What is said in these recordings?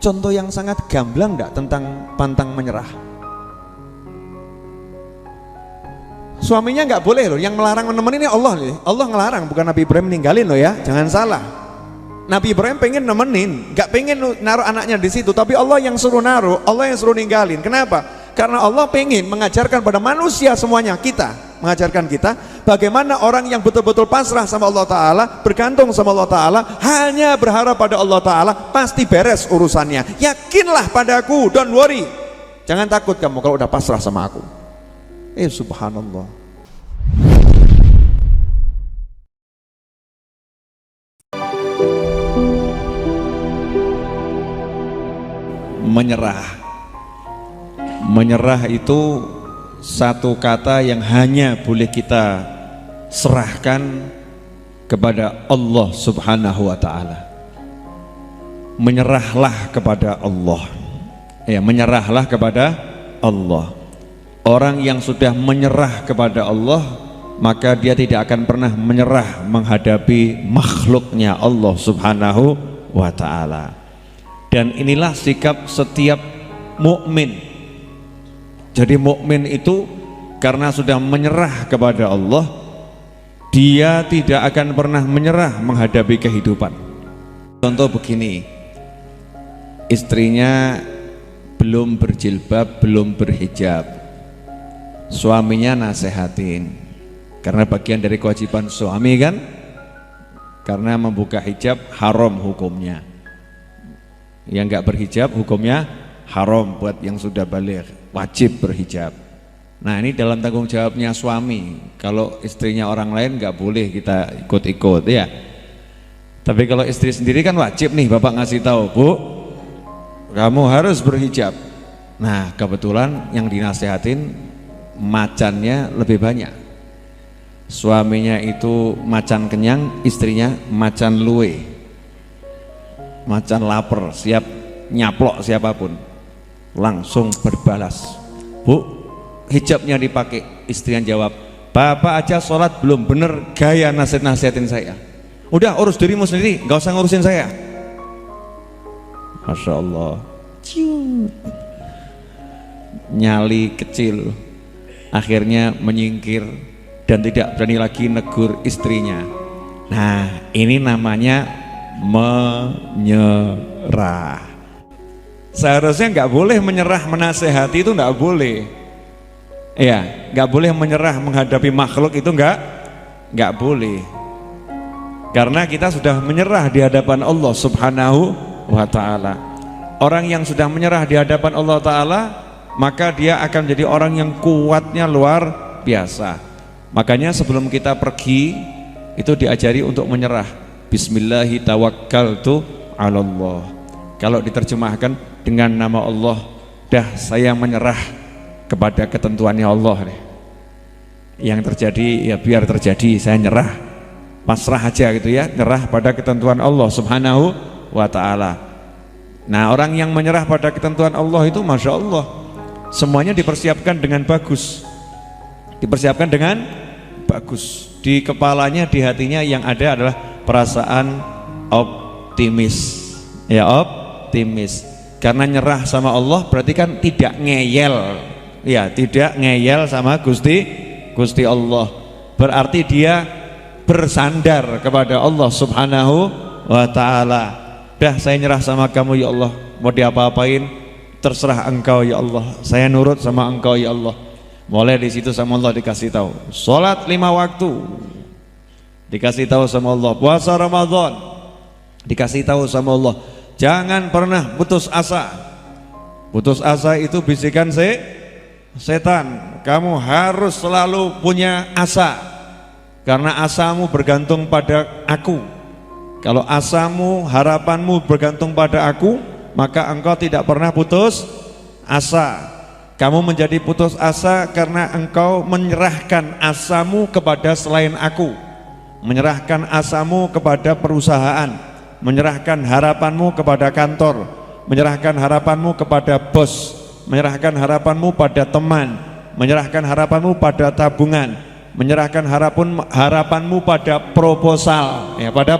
contoh yang sangat gamblang enggak tentang pantang menyerah? Suaminya enggak boleh loh, yang melarang nemenin ini Allah nih. Allah ngelarang, bukan Nabi Ibrahim ninggalin loh ya, jangan salah. Nabi Ibrahim pengen nemenin, enggak pengen naruh anaknya di situ, tapi Allah yang suruh naruh, Allah yang suruh ninggalin. Kenapa? Karena Allah pengen mengajarkan pada manusia semuanya, kita mengajarkan kita bagaimana orang yang betul-betul pasrah sama Allah Ta'ala, bergantung sama Allah Ta'ala, hanya berharap pada Allah Ta'ala, pasti beres urusannya. Yakinlah padaku, don't worry, jangan takut kamu kalau udah pasrah sama aku. Subhanallah. Menyerah itu satu kata yang hanya boleh kita serahkan kepada Allah Subhanahu wa Ta'ala. Menyerahlah kepada Allah. Ya, menyerahlah kepada Allah. Orang yang sudah menyerah kepada Allah, maka dia tidak akan pernah menyerah menghadapi makhluknya Allah Subhanahu wa Ta'ala. Dan inilah sikap setiap mukmin. Jadi mukmin itu karena sudah menyerah kepada Allah, dia tidak akan pernah menyerah menghadapi kehidupan. Contoh begini, istrinya belum berjilbab, belum berhijab, suaminya nasehatin, karena bagian dari kewajiban suami kan, karena membuka hijab haram hukumnya, yang nggak berhijab hukumnya haram buat yang sudah baligh, wajib berhijab. Nah ini dalam tanggung jawabnya suami, kalau istrinya orang lain nggak boleh kita ikut-ikut ya. Tapi kalau istri sendiri kan wajib nih, bapak ngasih tahu, Bu, kamu harus berhijab. Nah kebetulan yang dinasehatin macannya lebih banyak. Suaminya itu macan kenyang, istrinya macan luwe, macan lapar, siap nyaplok siapapun. Langsung berbalas, Bu, hijabnya dipakai. Istrinya jawab, Bapak aja sholat belum bener, gaya nasihatin saya. Udah urus dirimu sendiri, gak usah ngurusin saya. Masya Allah. Nyali kecil, akhirnya menyingkir dan tidak berani lagi negur istrinya. Nah ini namanya menyerah. Seharusnya nggak boleh menyerah menasehati, itu nggak boleh. Ya, nggak boleh menyerah menghadapi makhluk, itu nggak boleh. Karena kita sudah menyerah di hadapan Allah Subhanahu wa Ta'ala. Orang yang sudah menyerah di hadapan Allah Ta'ala, maka dia akan menjadi orang yang kuatnya luar biasa. Makanya sebelum kita pergi itu diajari untuk menyerah. Bismillahi tawakkaltu 'alallah. Kalau diterjemahkan dengan nama Allah, dah saya menyerah kepada ketentuannya Allah nih. Yang terjadi ya biar terjadi, saya nyerah, pasrah aja gitu ya, nyerah pada ketentuan Allah Subhanahu wa Ta'ala. Nah orang yang menyerah pada ketentuan Allah itu Masya Allah, semuanya dipersiapkan dengan bagus, dipersiapkan dengan bagus. Di kepalanya, di hatinya yang ada adalah perasaan optimis, ya optimis. Karena nyerah sama Allah berarti kan tidak ngeyel, ya tidak ngeyel sama Gusti Allah. Berarti dia bersandar kepada Allah Subhanahu wa Ta'ala. Dah saya nyerah sama kamu ya Allah, mau diapa-apain terserah engkau ya Allah, saya nurut sama engkau ya Allah. Mulai di situ sama Allah dikasih tahu, sholat 5 waktu dikasih tahu sama Allah, puasa Ramadan dikasih tahu sama Allah, jangan pernah putus asa. Putus asa itu bisikan setan. Kamu harus selalu punya asa, karena asamu bergantung pada aku. Kalau asamu, harapanmu bergantung pada aku, maka engkau tidak pernah putus asa. Kamu menjadi putus asa karena engkau menyerahkan asamu kepada selain aku, menyerahkan asamu kepada perusahaan, menyerahkan harapanmu kepada kantor, menyerahkan harapanmu kepada bos, menyerahkan harapanmu pada teman, menyerahkan harapanmu pada tabungan, menyerahkan harapanmu pada proposal, ya pada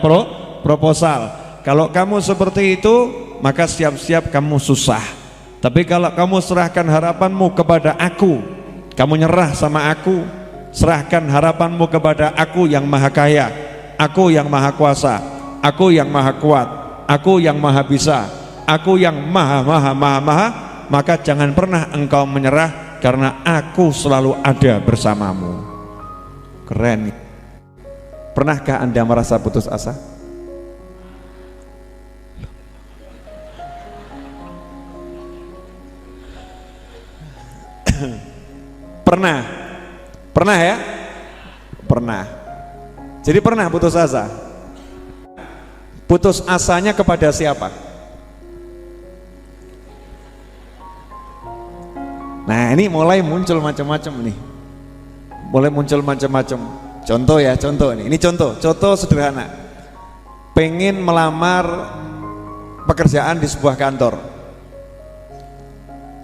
proposal. Kalau kamu seperti itu, maka siap-siap kamu susah. Tapi kalau kamu serahkan harapanmu kepada aku, kamu nyerah sama aku, serahkan harapanmu kepada aku yang maha kaya, aku yang maha kuasa, aku yang maha kuat, aku yang maha bisa, aku yang maha, maka jangan pernah engkau menyerah, karena aku selalu ada bersamamu. Keren. Pernahkah Anda merasa putus asa? Pernah ya? Pernah. Jadi pernah putus asa. Putus asanya kepada siapa? Nah, ini mulai muncul macam-macam nih. Mulai muncul macam-macam. Contoh ya, contoh nih. Ini contoh sederhana. Pengen melamar pekerjaan di sebuah kantor.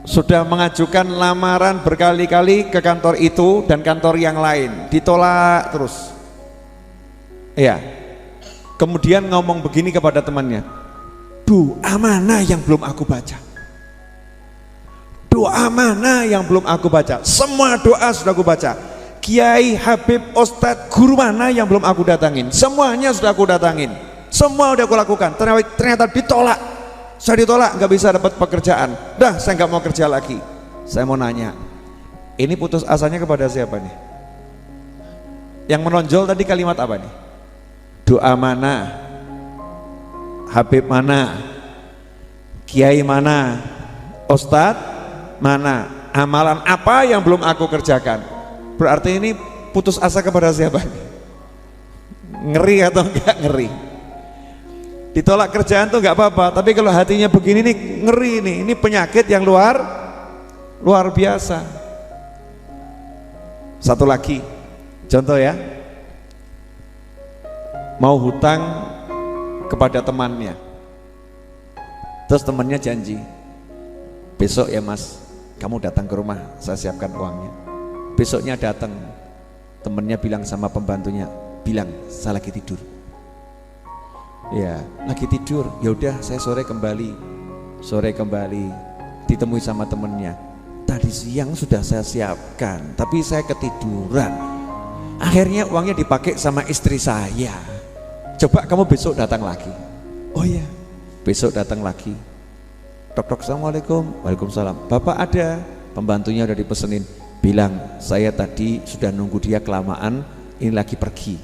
Sudah mengajukan lamaran berkali-kali ke kantor itu dan kantor yang lain, ditolak terus. Iya. Kemudian ngomong begini kepada temannya, doa mana yang belum aku baca? Doa mana yang belum aku baca? Semua doa sudah aku baca. Kiai, Habib, Ustadz, guru mana yang belum aku datangin? Semuanya sudah aku datangin. Semua sudah aku lakukan. Ternyata ditolak. Saya ditolak, nggak bisa dapat pekerjaan. Dah, saya nggak mau kerja lagi. Saya mau nanya, ini putus asanya kepada siapa nih? Yang menonjol tadi kalimat apa nih? Doa mana? Habib mana? Kiai mana? Ustadz mana? Amalan apa yang belum aku kerjakan? Berarti ini putus asa kepada siapa nih? Ngeri atau enggak ngeri? Ditolak kerjaan tuh nggak apa-apa, tapi kalau hatinya begini nih ngeri nih, ini penyakit yang luar biasa. Satu lagi, contoh ya, mau hutang kepada temannya, terus temannya janji, besok ya mas, kamu datang ke rumah, saya siapkan uangnya. Besoknya datang, temannya bilang sama pembantunya, bilang saya lagi tidur. Ya, lagi tidur. Ya udah, saya sore kembali. Ditemui sama temennya. Tadi siang sudah saya siapkan, tapi saya ketiduran. Akhirnya uangnya dipakai sama istri saya. Coba kamu besok datang lagi. Oh iya, besok datang lagi. Tok, assalamualaikum. Waalaikumsalam. Bapak ada? Pembantunya udah dipesenin. Bilang saya tadi sudah nunggu dia kelamaan, ini lagi pergi.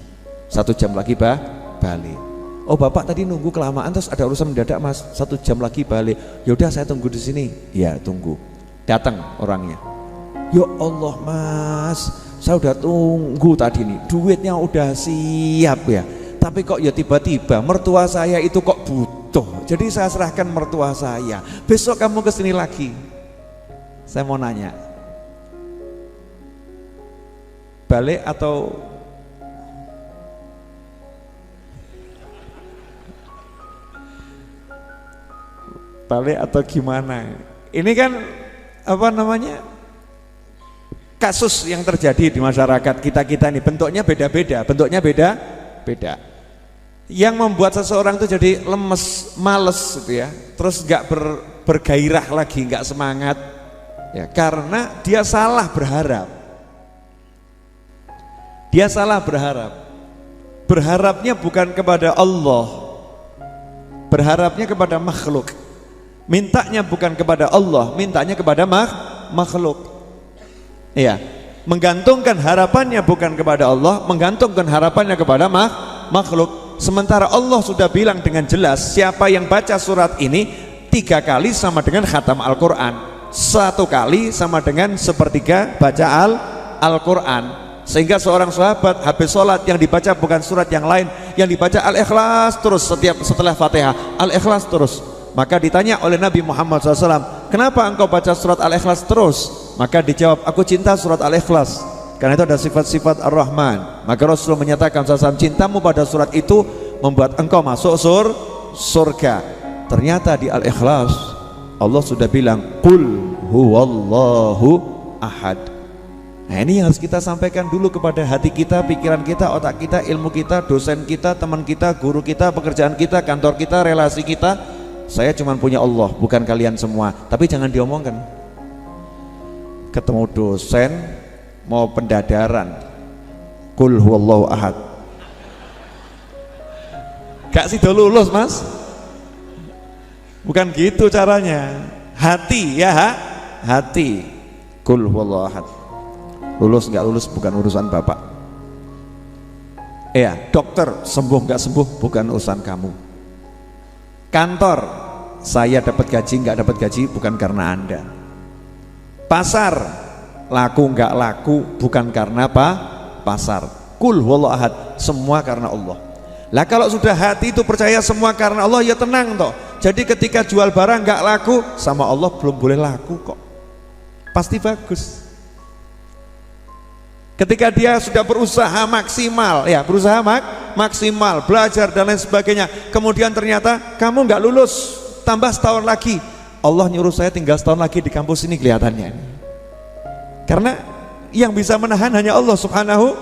1 jam lagi balik. Oh bapak tadi nunggu kelamaan, terus ada urusan mendadak mas, 1 jam lagi balik. Yaudah saya tunggu di sini. Ya tunggu. Datang orangnya. Ya Allah mas, saya udah tunggu tadi nih, duitnya udah siap ya. Tapi kok ya tiba-tiba mertua saya itu kok butuh. Jadi saya serahkan mertua saya. Besok kamu kesini lagi. Saya mau nanya, balik atau gimana? Ini kan apa namanya, kasus yang terjadi di masyarakat kita ini bentuknya beda-beda. Yang membuat seseorang itu jadi lemes, males gitu ya, terus nggak bergairah lagi, nggak semangat ya, karena dia salah berharap. Berharapnya bukan kepada Allah, berharapnya kepada makhluk. Mintanya bukan kepada Allah, mintanya kepada makhluk. Iya, menggantungkan harapannya bukan kepada Allah, menggantungkan harapannya kepada makhluk. Sementara Allah sudah bilang dengan jelas, siapa yang baca surat ini 3 kali sama dengan khatam Al-Quran, 1 kali sama dengan sepertiga baca Al-Quran. Sehingga seorang sahabat habis sholat yang dibaca bukan surat yang lain, yang dibaca Al-Ikhlas terus, setelah Fatihah Al-Ikhlas terus. Maka ditanya oleh Nabi Muhammad SAW, kenapa engkau baca surat Al-Ikhlas terus? Maka dijawab, aku cinta surat Al-Ikhlas, karena itu ada sifat-sifat Ar-Rahman. Maka Rasulullah menyatakan, cintamu pada surat itu membuat engkau masuk surga. Ternyata di Al-Ikhlas Allah sudah bilang, Qul huwallahu ahad. Nah ini yang harus kita sampaikan dulu kepada hati kita, pikiran kita, otak kita, ilmu kita, dosen kita, teman kita, guru kita, pekerjaan kita, kantor kita, relasi kita. saya cuma punya Allah, bukan kalian semua. Tapi jangan diomongkan. Ketemu dosen mau pendadaran, Qul huwallahu ahad, gak sih lulus mas? Bukan gitu caranya. Hati ya, hati. Qul huwallahu ahad. Lulus nggak lulus bukan urusan bapak. Iya, dokter sembuh nggak sembuh bukan urusan kamu. Kantor, saya dapat gaji nggak dapat gaji bukan karena anda. Pasar, laku nggak laku bukan karena apa? Pasar. Qul huwallahu ahad, semua karena Allah. Lah kalau sudah hati itu percaya semua karena Allah, ya tenang toh. Jadi ketika jual barang nggak laku, sama Allah belum boleh laku kok, pasti bagus. Ketika dia sudah berusaha maksimal, ya berusaha maksimal, belajar dan lain sebagainya, kemudian ternyata kamu nggak lulus, tambah setahun lagi, Allah nyuruh saya tinggal setahun lagi di kampus ini kelihatannya. Karena yang bisa menahan hanya Allah subhanahu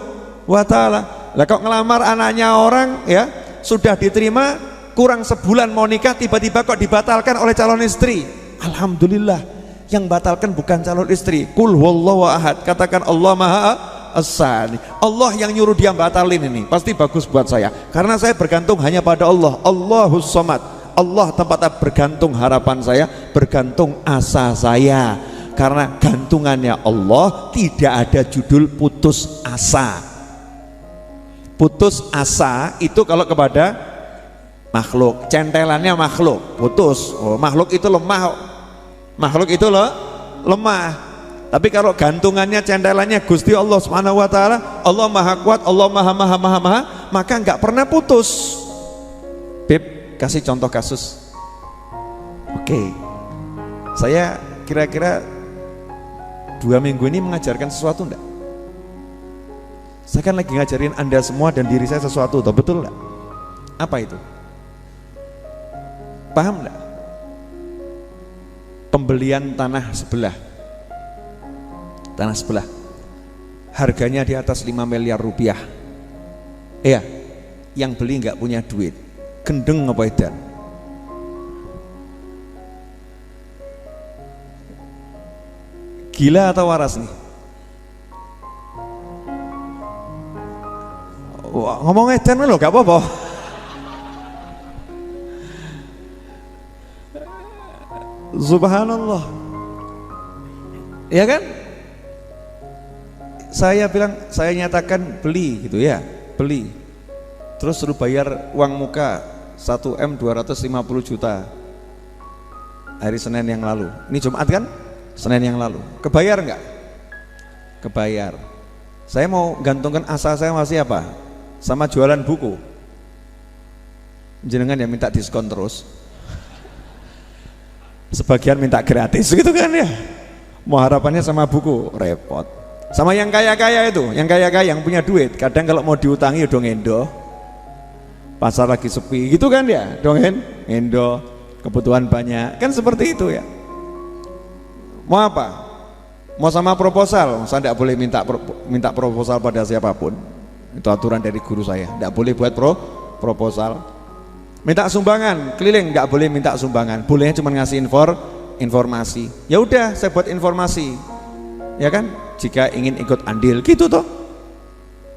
wa ta'ala. Lah kok ngelamar anaknya orang ya sudah diterima, kurang sebulan mau nikah, tiba-tiba kok dibatalkan oleh calon istri. Alhamdulillah, yang batalkan bukan calon istri. Qul huwallahu ahad, katakan Allah maha As-Sani. Allah yang nyuruh dia batalin ini, pasti bagus buat saya. Karena saya bergantung hanya pada Allah. Allahus Samad. Allah tempat bergantung harapan saya, bergantung asa saya. Karena gantungannya Allah, tidak ada judul putus asa. Putus asa itu kalau kepada makhluk, centelannya makhluk, putus. Oh, makhluk itu lemah. Makhluk itu lemah. Tapi kalau gantungannya, centelannya Gusti Allah Subhanahu wa taala, Allah Maha Kuat, Allah Maha, maka nggak pernah putus. Beb, kasih contoh kasus. Oke. Saya kira-kira 2 minggu ini mengajarkan sesuatu enggak? Saya kan lagi ngajarin Anda semua dan diri saya sesuatu, toh, betul enggak? Apa itu? Paham enggak? Pembelian tanah sebelah. Tanah sebelah harganya di atas 5 miliar rupiah. Iya, yang beli nggak punya duit, gendeng apa edan? Gila atau waras nih? Wah, ngomong edan loh, gak apa-apa. Subhanallah, ya kan? Saya bilang, saya nyatakan beli gitu ya, beli. Terus suruh bayar uang muka 1M 250 juta hari Senin yang lalu. Ini Jumat kan? Senin yang lalu. Kebayar nggak? Kebayar. Saya mau gantungkan asa saya masih apa? Sama jualan buku. Jenengan yang minta diskon terus. Sebagian minta gratis gitu kan ya. Mau harapannya sama buku, repot. Sama yang kaya-kaya itu, yang kaya-kaya yang punya duit, kadang kalau mau diutangi udah ngendo, pasar lagi sepi gitu kan ya, dongeng ngendo, kebutuhan banyak, kan seperti itu ya. Mau apa? Mau sama proposal, saya tidak boleh minta proposal pada siapapun, itu aturan dari guru saya, tidak boleh buat proposal. Minta sumbangan, keliling nggak boleh minta sumbangan, bolehnya cuma ngasih informasi. Ya udah, saya buat informasi, ya kan? Jika ingin ikut andil gitu toh,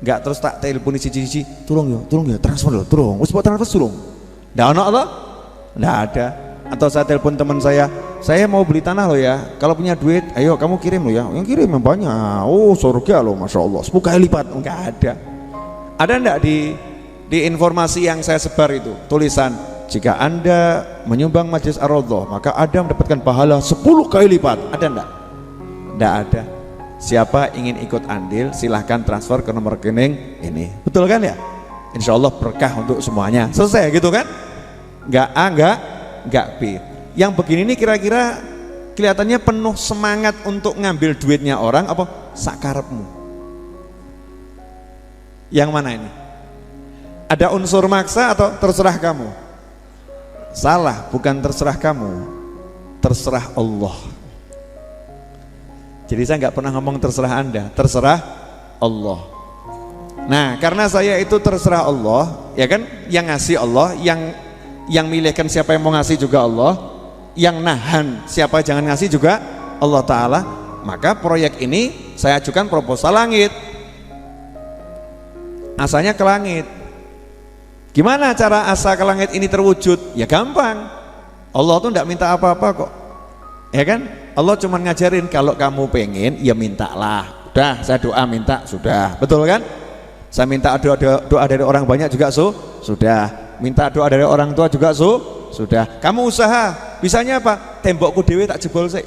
nggak terus tak teleponi cici tolong ya transfer loh, tolong wis buat transfer tolong, nggak ada toh, nggak ada. Atau saya telepon teman saya mau beli tanah loh ya, kalau punya duit ayo kamu kirim loh ya, yang kirim yang banyak, oh surga loh masya Allah 10 kali lipat. Nggak ada. Ada nggak di informasi yang saya sebar itu tulisan, jika Anda menyumbang Majelis Ar-Raudhah maka Anda mendapatkan pahala 10 kali lipat? Ada nggak? Nggak ada. Siapa ingin ikut andil silahkan transfer ke nomor rekening ini, betul kan ya? Insya Allah berkah untuk semuanya, selesai gitu kan? Nggak A, nggak B. Yang begini ini kira-kira kelihatannya penuh semangat untuk ngambil duitnya orang apa sakarepmu? Yang mana ini? Ada unsur maksa atau terserah kamu? Salah, bukan terserah kamu, terserah Allah. Jadi saya nggak pernah ngomong terserah Anda, terserah Allah. Nah, karena saya itu terserah Allah, ya kan, yang ngasih Allah, yang Yang milihkan siapa yang mau ngasih juga Allah, yang nahan siapa jangan ngasih juga Allah Ta'ala. Maka proyek ini saya ajukan proposal langit, asanya ke langit. Gimana cara asa ke langit ini terwujud? Ya gampang, Allah tuh tidak minta apa-apa kok, ya kan? Allah cuma ngajarin kalau kamu pengen ya mintalah, udah saya doa minta sudah, betul kan? Saya minta doa dari orang banyak juga sudah, minta doa dari orang tua juga sudah. Kamu usaha, bisanya apa? Tembokku dewe tak jebol sih,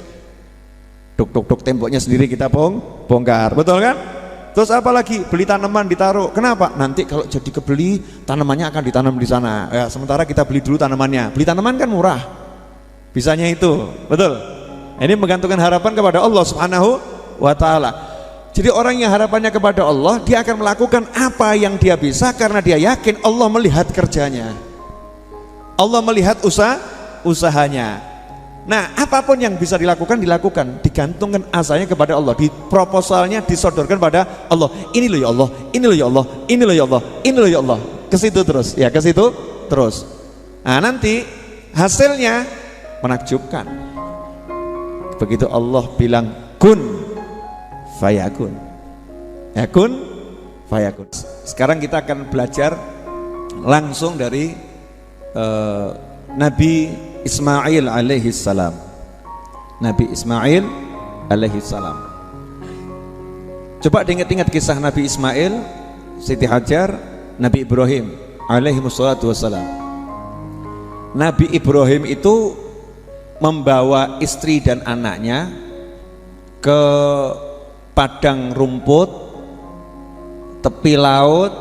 duk temboknya sendiri kita bongkar, betul kan? Terus apa lagi? Beli tanaman ditaruh. Kenapa? Nanti kalau jadi kebeli tanamannya akan ditanam di sana. Ya, sementara kita beli dulu tanamannya. Beli tanaman kan murah. Bisanya itu, betul. Ini menggantungkan harapan kepada Allah Subhanahu wa Ta'ala. Jadi orang yang harapannya kepada Allah, dia akan melakukan apa yang dia bisa karena dia yakin Allah melihat kerjanya, Allah melihat usahanya. Nah, apapun yang bisa dilakukan, digantungkan asanya kepada Allah, di proposalnya disodorkan pada Allah. Ini loh ya Allah, ini loh ya Allah, ini loh ya Allah, ini loh ya Allah. Ke situ terus, ya ke situ terus. Nah, nanti hasilnya menakjubkan. Begitu Allah bilang kun fayakun, ya kun fayakun. Sekarang kita akan belajar langsung dari Nabi Ismail alaihi salam. Nabi Ismail alaihi salam. Coba diingat-ingat kisah Nabi Ismail, Siti Hajar, Nabi Ibrahim alaihi wassalatu wassalam. Nabi Ibrahim itu membawa istri dan anaknya ke padang rumput, tepi laut,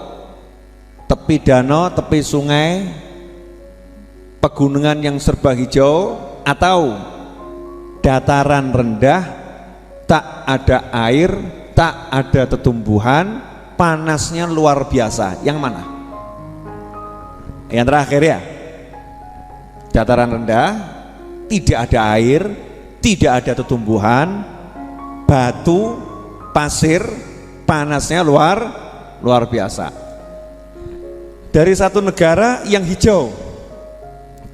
tepi danau, tepi sungai, pegunungan yang serba hijau atau dataran rendah, tak ada air, tak ada tetumbuhan, panasnya luar biasa. Yang mana? Yang terakhir ya. Dataran rendah, tidak ada air, tidak ada tetumbuhan, batu, pasir, panasnya luar biasa. Dari satu negara yang hijau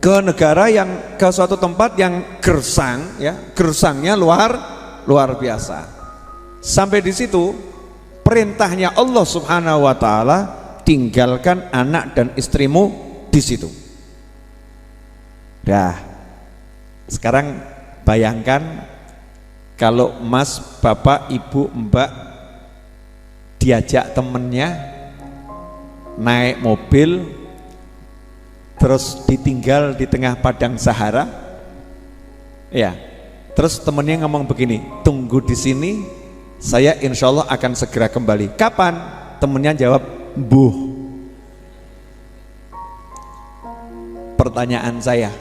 ke negara yang, ke suatu tempat yang gersang, ya, gersangnya luar biasa. Sampai di situ perintahnya Allah Subhanahu wa Ta'ala, tinggalkan anak dan istrimu di situ. Dah. Sekarang bayangkan kalau mas, bapak, ibu, mbak diajak temennya naik mobil terus ditinggal di tengah padang Sahara, ya. Terus temennya ngomong begini, tunggu di sini, saya insya Allah akan segera kembali. Kapan? Temennya jawab, mbuh. Pertanyaan saya,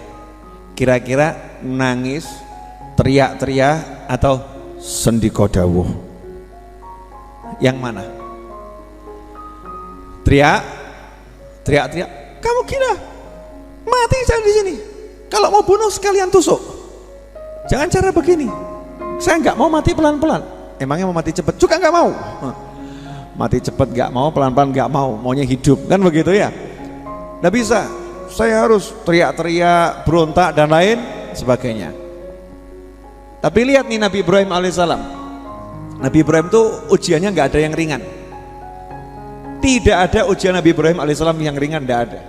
kira-kira nangis, teriak-teriak, atau sendiko dawuh? Yang mana? Teriak-teriak. Kamu kira mati saya di sini? Kalau mau bunuh sekalian tusuk. Jangan cara begini. Saya nggak mau mati pelan-pelan. Emangnya mau mati cepat? Juga nggak mau. Mati cepat nggak mau, pelan-pelan nggak mau. Maunya hidup, kan begitu ya? Nggak bisa. Saya harus teriak-teriak, berontak dan lain sebagainya. Tapi lihat nih Nabi Ibrahim alaihissalam. Nabi Ibrahim tuh ujiannya nggak ada yang ringan. Tidak ada ujian Nabi Ibrahim alaihissalam yang ringan, tidak ada.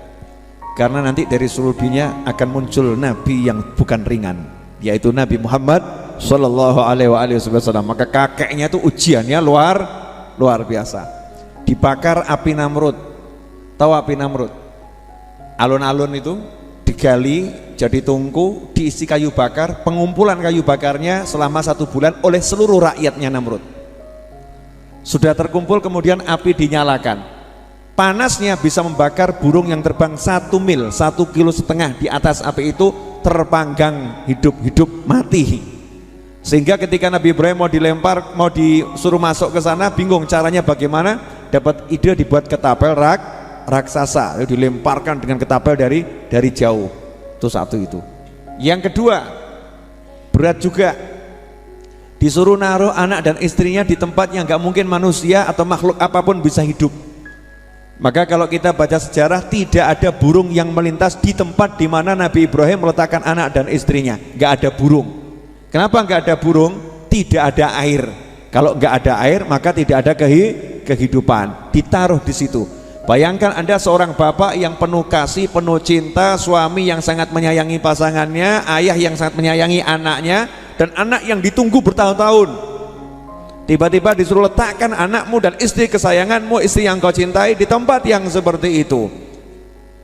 Karena nanti dari seluruh dunia akan muncul Nabi yang bukan ringan, yaitu Nabi Muhammad Sallallahu Alaihi Wasallam. Maka kakeknya itu ujiannya luar biasa. Dibakar api Namrud. Tahu api Namrud? Alun-alun itu digali jadi tungku, diisi kayu bakar. Pengumpulan kayu bakarnya selama 1 bulan oleh seluruh rakyatnya Namrud. Sudah terkumpul, kemudian api dinyalakan. Panasnya bisa membakar burung yang terbang 1 mil, 1,5 kilo di atas api itu, terpanggang hidup-hidup mati. Sehingga ketika Nabi Ibrahim mau dilempar, mau disuruh masuk ke sana, bingung caranya bagaimana. Dapat ide dibuat ketapel raksasa, lalu dilemparkan dengan ketapel dari jauh. Itu satu itu. Yang kedua, berat juga. Disuruh naruh anak dan istrinya di tempat yang gak mungkin manusia atau makhluk apapun bisa hidup. Maka kalau kita baca sejarah, tidak ada burung yang melintas di tempat di mana Nabi Ibrahim meletakkan anak dan istrinya. Nggak ada burung. Kenapa nggak ada burung? Tidak ada air. Kalau nggak ada air, maka tidak ada kehidupan. Ditaruh di situ. Bayangkan Anda seorang bapak yang penuh kasih, penuh cinta, suami yang sangat menyayangi pasangannya, ayah yang sangat menyayangi anaknya, dan anak yang ditunggu bertahun-tahun. Tiba-tiba disuruh letakkan anakmu dan istri kesayanganmu, istri yang kau cintai di tempat yang seperti itu.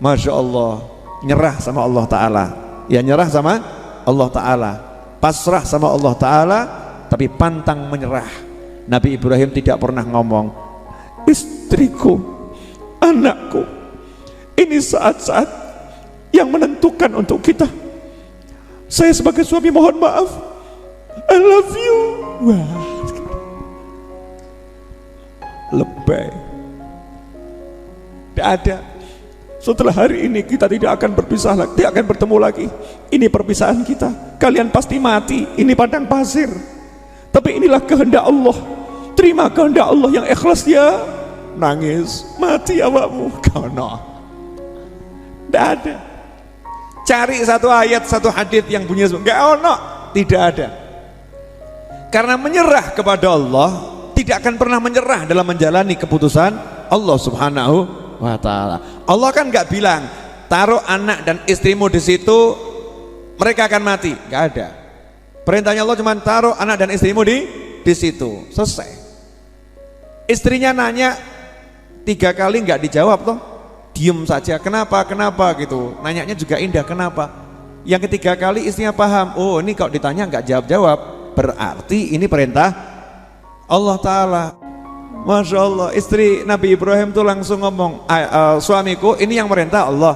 Masya Allah, nyerah sama Allah Ta'ala. Ya, nyerah sama Allah Ta'ala, pasrah sama Allah Ta'ala, tapi pantang menyerah. Nabi Ibrahim tidak pernah ngomong, istriku, anakku, ini saat-saat yang menentukan untuk kita. Saya sebagai suami mohon maaf, I love you. Wah, lebay. Tidak ada. Setelah hari ini kita tidak akan berpisah lagi, tidak akan bertemu lagi. Ini perpisahan kita. Kalian pasti mati. Ini padang pasir. Tapi inilah kehendak Allah. Terima kehendak Allah yang ikhlas ya. Nangis, mati awakmu. Karena tidak ada. Cari satu ayat, satu hadis yang bunyi enggak ono, tidak ada. Karena menyerah kepada Allah, tidak akan pernah menyerah dalam menjalani keputusan Allah Subhanahu wa Ta'ala. Allah kan nggak bilang taruh anak dan istrimu di situ mereka akan mati, nggak ada. Perintahnya Allah cuma taruh anak dan istrimu di situ, selesai. Istrinya nanya 3 kali nggak dijawab toh, diem saja. Kenapa gitu, nanyanya juga indah, kenapa. Yang ketiga kali istrinya paham, oh ini kalau ditanya nggak jawab, berarti ini perintah Allah Ta'ala. Masya Allah, istri Nabi Ibrahim tuh langsung ngomong, suamiku ini yang perintah Allah.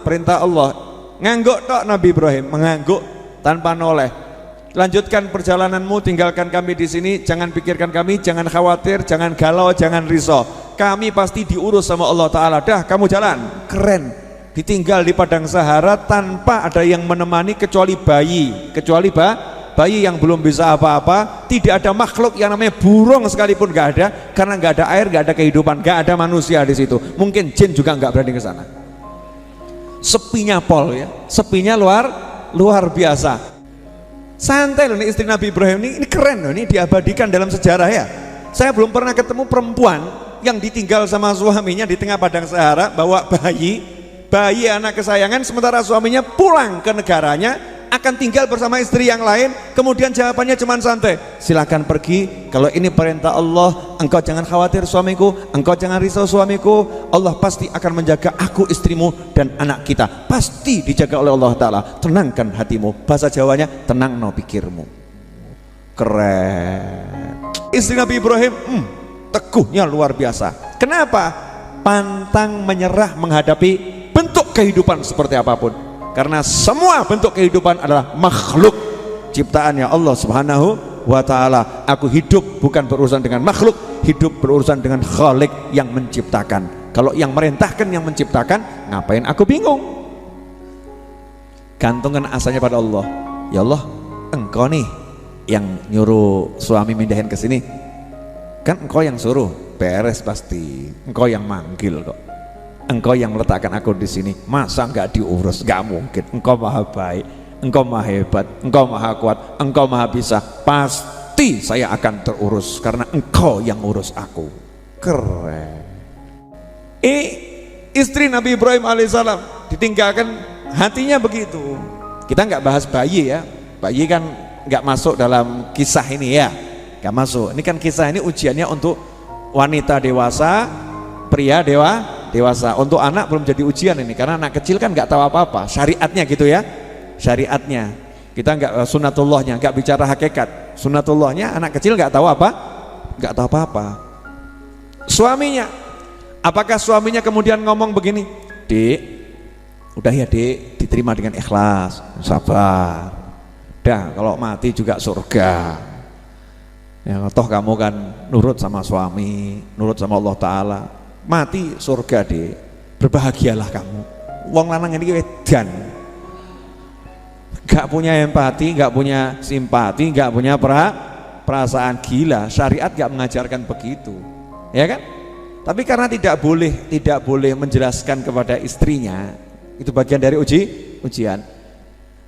Perintah Allah. Ngangguk tok Nabi Ibrahim, mengangguk tanpa noleh. Lanjutkan perjalananmu, tinggalkan kami di sini, jangan pikirkan kami, jangan khawatir, jangan galau, jangan risau. Kami pasti diurus sama Allah Ta'ala. Dah, kamu jalan. Keren. Ditinggal di padang Sahara tanpa ada yang menemani kecuali bayi, bayi yang belum bisa apa-apa. Tidak ada makhluk yang namanya burung sekalipun, nggak ada, karena nggak ada air, nggak ada kehidupan, nggak ada manusia di situ. Mungkin jin juga nggak berani ke sana. Sepinya pol ya, sepinya luar biasa. Santai loh nih istri Nabi Ibrahim ini keren loh, ini diabadikan dalam sejarah ya. Saya belum pernah ketemu perempuan yang ditinggal sama suaminya di tengah padang Sahara bawa bayi anak kesayangan, sementara suaminya pulang ke negaranya akan tinggal bersama istri yang lain. Kemudian jawabannya cuma santai, silakan pergi, kalau ini perintah Allah, engkau jangan khawatir suamiku, engkau jangan risau suamiku, Allah pasti akan menjaga aku, istrimu dan anak kita, pasti dijaga oleh Allah Ta'ala. Tenangkan hatimu, bahasa Jawanya tenang no pikirmu. Keren. Istri Nabi Ibrahim teguhnya luar biasa. Kenapa? Pantang menyerah menghadapi bentuk kehidupan seperti apapun. Karena semua bentuk kehidupan adalah makhluk ciptaannya Allah Subhanahu wa Ta'ala. Aku hidup bukan berurusan dengan makhluk, hidup berurusan dengan Khalik yang menciptakan. Kalau yang merintahkan yang menciptakan, ngapain aku bingung? Gantungkan asanya pada Allah. Ya Allah, engkau nih yang nyuruh suami mindahin ke sini, kan engkau yang suruh, beres pasti. Engkau yang manggil kok. Engkau yang meletakkan aku di sini, masa nggak diurus? Nggak mungkin. Engkau maha baik, engkau maha hebat, engkau maha kuat, engkau maha bisa. Pasti saya akan terurus karena engkau yang urus aku. Keren. Istri Nabi Ibrahim alaihissalam ditinggalkan, hatinya begitu. Kita nggak bahas bayi ya, bayi kan nggak masuk dalam kisah ini ya, nggak masuk. Ini kan kisah ini ujiannya untuk wanita dewasa, pria dewasa. Untuk anak belum jadi ujian ini, karena anak kecil kan nggak tahu apa-apa, syariatnya gitu ya, syariatnya. Kita nggak sunatullahnya, nggak bicara hakikat. Sunatullahnya anak kecil nggak tahu apa-apa. Suaminya, apakah suaminya kemudian ngomong begini, Dek, udah ya Dek, diterima dengan ikhlas, sabar. Dah, kalau mati juga surga. Ya, toh kamu kan nurut sama suami, nurut sama Allah Ta'ala. Mati surga deh, berbahagialah kamu. Wong lanang ini edan, gak punya empati, gak punya simpati, gak punya perasaan. Gila, syariat gak mengajarkan begitu, ya kan? Tapi karena tidak boleh menjelaskan kepada istrinya, itu bagian dari ujian.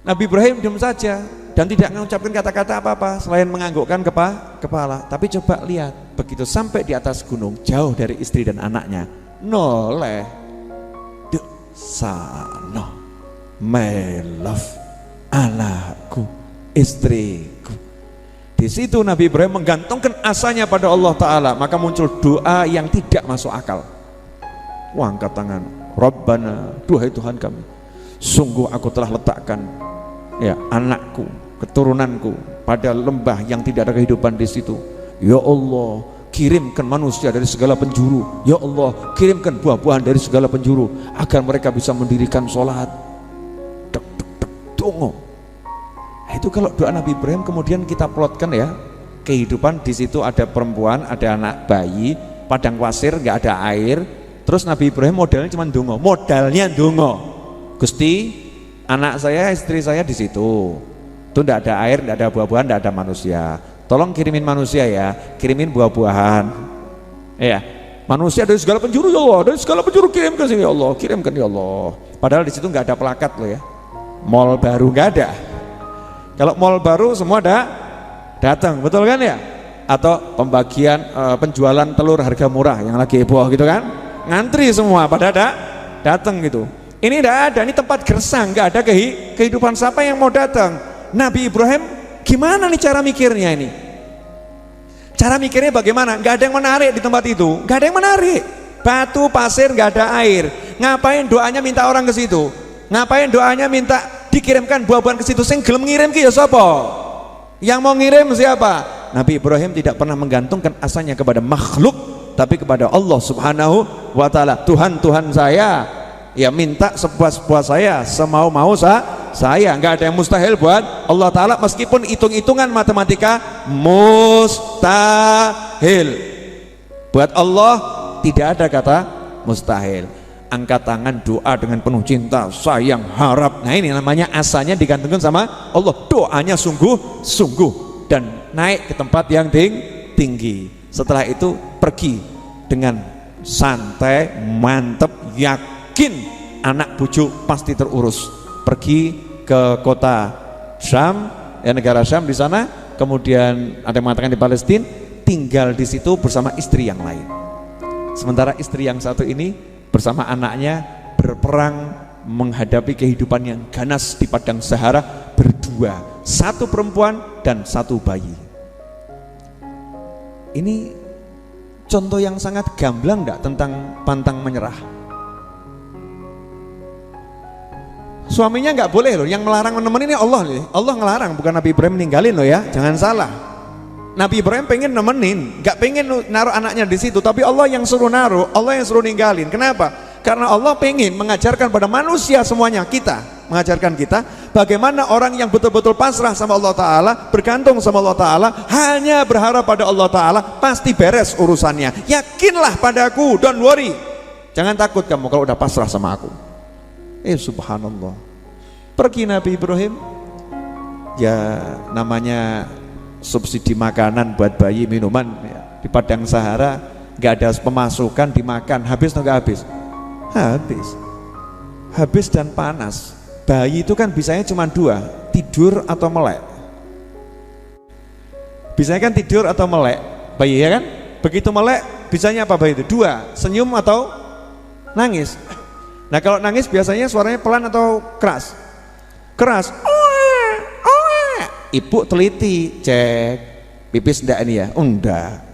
Nabi Ibrahim diam saja dan tidak mengucapkan kata-kata apa-apa selain menganggukkan kepala. Tapi coba lihat, begitu sampai di atas gunung, jauh dari istri dan anaknya, noleh sano my love, anakku, istriku. Di situ Nabi Ibrahim menggantungkan asanya pada Allah Ta'ala, maka muncul doa yang tidak masuk akal. Wah, angkat tangan, Rabbana, duhai Tuhan kami, sungguh aku telah letakkan anakku, keturunanku pada lembah yang tidak ada kehidupan di situ. Ya Allah, kirimkan manusia dari segala penjuru. Ya Allah, kirimkan buah-buahan dari segala penjuru agar mereka bisa mendirikan sholat. Dongo. Itu kalau doa Nabi Ibrahim kemudian kita plotkan ya, kehidupan di situ ada perempuan, ada anak bayi, padang pasir, nggak ada air. Terus Nabi Ibrahim modalnya cuma dongo, Gusti, anak saya, istri saya di situ, itu nggak ada air, nggak ada buah-buahan, nggak ada manusia. Tolong kirimin manusia ya, kirimin buah-buahan. Ya, manusia dari segala penjuru ya Allah, dari segala penjuru kirimkan sini ya Allah, kirimkan ya Allah. Padahal di situ nggak ada plakat loh ya, mall baru nggak ada. Kalau mall baru semua datang, betul kan ya? Atau pembagian penjualan telur harga murah yang lagi heboh gitu kan? Ngantri semua pada datang gitu. Ini tidak ada, ini tempat gersang, nggak ada kehidupan. Siapa yang mau datang? Nabi Ibrahim gimana nih cara mikirnya ini? Cara mikirnya bagaimana? Nggak ada yang menarik di tempat itu, nggak ada yang menarik. Batu, pasir, nggak ada air. Ngapain doanya minta orang ke situ? Ngapain doanya minta dikirimkan buah-buahan ke situ? Sing gelem ngirim ki ya sapa? Yang mau ngirim siapa? Nabi Ibrahim tidak pernah menggantungkan asanya kepada makhluk, tapi kepada Allah Subhanahu wa Ta'ala. Tuhan saya, ya minta sepuas-puas saya, semau-mau saya. Nggak ada yang mustahil buat Allah Ta'ala, meskipun hitung-hitungan matematika mustahil. Buat Allah tidak ada kata mustahil. Angkat tangan, doa dengan penuh cinta, sayang, harap. Nah ini namanya asanya digantungkan sama Allah. Doanya sungguh-sungguh dan naik ke tempat yang tinggi. Setelah itu pergi dengan santai, mantep, yakin anak bujuk pasti terurus. Pergi ke kota Syam, negara Syam di sana. Kemudian ada yang mengatakan di Palestina, tinggal di situ bersama istri yang lain. Sementara istri yang satu ini bersama anaknya berperang menghadapi kehidupan yang ganas di padang Sahara berdua, satu perempuan dan satu bayi. Ini contoh yang sangat gamblang enggak tentang pantang menyerah? Suaminya nggak boleh loh, yang melarang menemani ini Allah loh. Allah ngelarang, bukan Nabi Ibrahim ninggalin loh ya, jangan salah. Nabi Ibrahim pengen nemenin, nggak pengen naruh anaknya di situ, tapi Allah yang suruh naruh, Allah yang suruh ninggalin. Kenapa? Karena Allah pengen mengajarkan pada manusia semuanya, mengajarkan kita bagaimana orang yang betul-betul pasrah sama Allah Ta'ala, bergantung sama Allah Ta'ala, hanya berharap pada Allah Ta'ala, pasti beres urusannya. Yakinlah padaku, don't worry, jangan takut kamu kalau udah pasrah sama aku. Subhanallah. Pergi Nabi Ibrahim, ya namanya subsidi makanan buat bayi, minuman ya. Di padang Sahara nggak ada pemasukan, dimakan habis atau nggak habis dan panas. Bayi itu kan bisanya cuma dua, tidur atau melek. Bisanya kan tidur atau melek bayi ya kan. Begitu melek bisanya apa bayi itu? Dua, senyum atau nangis. Nah kalau nangis biasanya suaranya pelan atau keras? Ibu teliti cek pipis enggak ini ya? Enggak.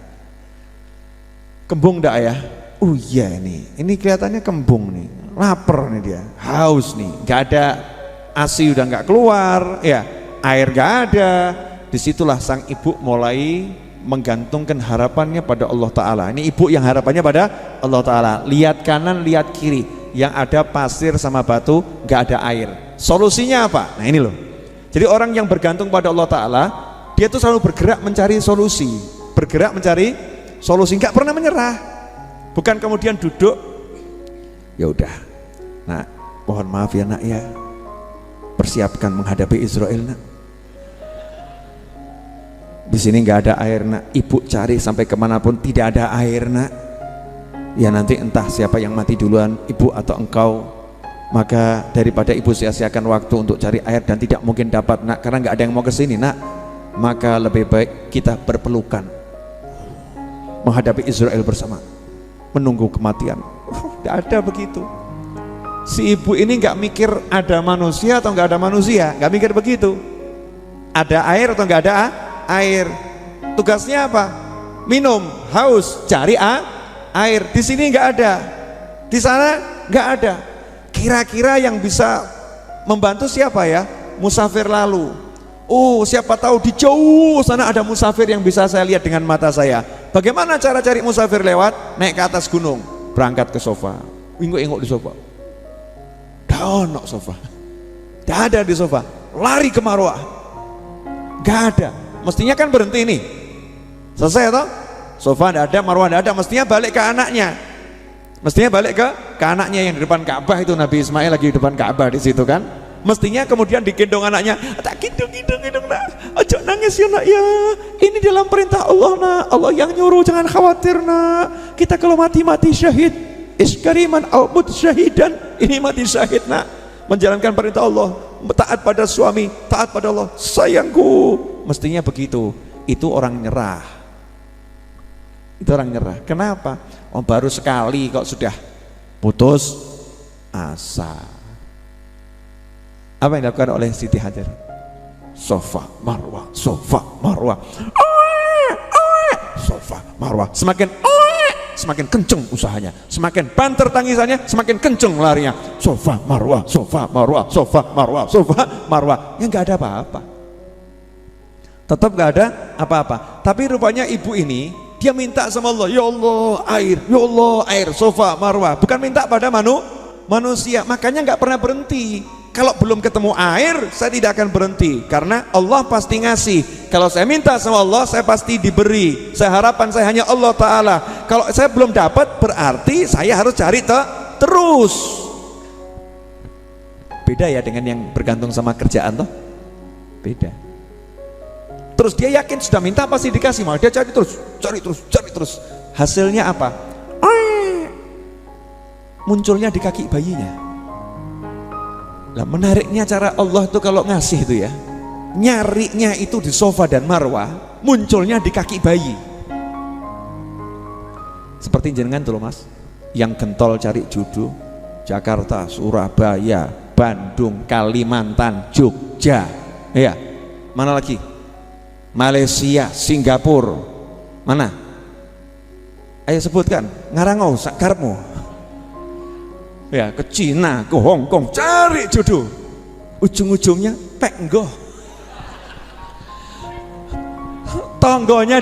Kembung enggak ya? Oh iya ini kelihatannya kembung nih, lapar nih dia, haus nih, nggak ada ASI udah nggak keluar ya, air nggak ada. Disitulah sang ibu mulai menggantungkan harapannya pada Allah Ta'ala. Ini ibu yang harapannya pada Allah Ta'ala. Lihat kanan, lihat kiri, yang ada pasir sama batu, nggak ada air. Solusinya apa? Nah ini loh. Jadi orang yang bergantung pada Allah Ta'ala, dia tuh selalu bergerak mencari solusi, nggak pernah menyerah. Bukan kemudian duduk, ya udah, nak, mohon maaf ya nak ya, persiapkan menghadapi Israel nak. Di sini nggak ada air nak, ibu cari sampai kemanapun tidak ada air nak. ya nanti entah siapa yang mati duluan, ibu atau engkau, maka daripada ibu sia-siakan waktu untuk cari air dan tidak mungkin dapat nak, karena nggak ada yang mau ke sini nak, maka lebih baik kita berpelukan menghadapi Israel bersama, menunggu kematian. Nggak ada begitu. Si ibu ini nggak mikir ada manusia atau nggak ada manusia, nggak mikir begitu. Ada air atau nggak ada air, tugasnya apa? Minum, haus, cari air. Di sini nggak ada, di sana nggak ada. Kira-kira yang bisa membantu siapa ya? Musafir lalu. Oh, siapa tahu di jauh sana ada musafir yang bisa saya lihat dengan mata saya. Bagaimana cara cari musafir lewat? Naik ke atas gunung, berangkat ke sofa, inguk-inguk di sofa. Daonok sofa, tidak ada di sofa. Lari ke Marwah, nggak ada. Mestinya kan berhenti nih, selesai toh? Sofa tidak ada, Marwah tidak ada. Mestinya balik ke anaknya. Mestinya balik ke anaknya yang di depan Ka'bah itu. Nabi Ismail lagi di depan Ka'bah di situ kan. Mestinya kemudian digendong anaknya. Tak gendong nak. Ojo nangis ya nak ya. Ini dalam perintah Allah nak. Allah yang nyuruh, jangan khawatir nak. Kita kalau mati syahid. Iskariman aubud syahidan. Ini mati syahid nak. Menjalankan perintah Allah. Taat pada suami, taat pada Allah. Sayangku. Mestinya begitu. Itu orang nyerah. Itu orang nyerah. Kenapa? Oh, baru sekali kok sudah putus asa. Apa yang dilakukan oleh Siti Hajar? Sofa Marwah, sofa Marwah, sofa Marwah. Semakin kenceng usahanya, semakin banter tangisannya, semakin kenceng larinya. Sofa Marwah, sofa Marwah, sofa Marwah, sofa Marwah. Ya nggak ada apa-apa. Tetap nggak ada apa-apa. Tapi rupanya ibu ini dia minta sama Allah, ya Allah air, ya Allah air, sofa Marwah. Bukan minta pada manusia. Makanya nggak pernah berhenti. Kalau belum ketemu air, saya tidak akan berhenti, karena Allah pasti ngasih. Kalau saya minta sama Allah, saya pasti diberi. Saya harapan saya hanya Allah Ta'ala. Kalau saya belum dapat, berarti saya harus cari terus. Beda ya dengan yang bergantung sama kerjaan toh. Beda. Terus dia yakin sudah minta pasti dikasih, malah dia cari terus. Hasilnya apa? Munculnya di kaki bayinya. Nah, menariknya cara Allah itu kalau ngasih itu ya, nyarinya itu di sofa dan Marwah, munculnya di kaki bayi. Seperti jenengan tuh loh mas, yang gentol cari jodoh, Jakarta, Surabaya, Bandung, Kalimantan, Jogja, ya, mana lagi? Malaysia, Singapura, mana? Ayo sebutkan, ngarangau sakarmu. Ya, ke Cina, ke Hong Kong, cari jodoh. Ujung-ujungnya penggoh. Tonggonya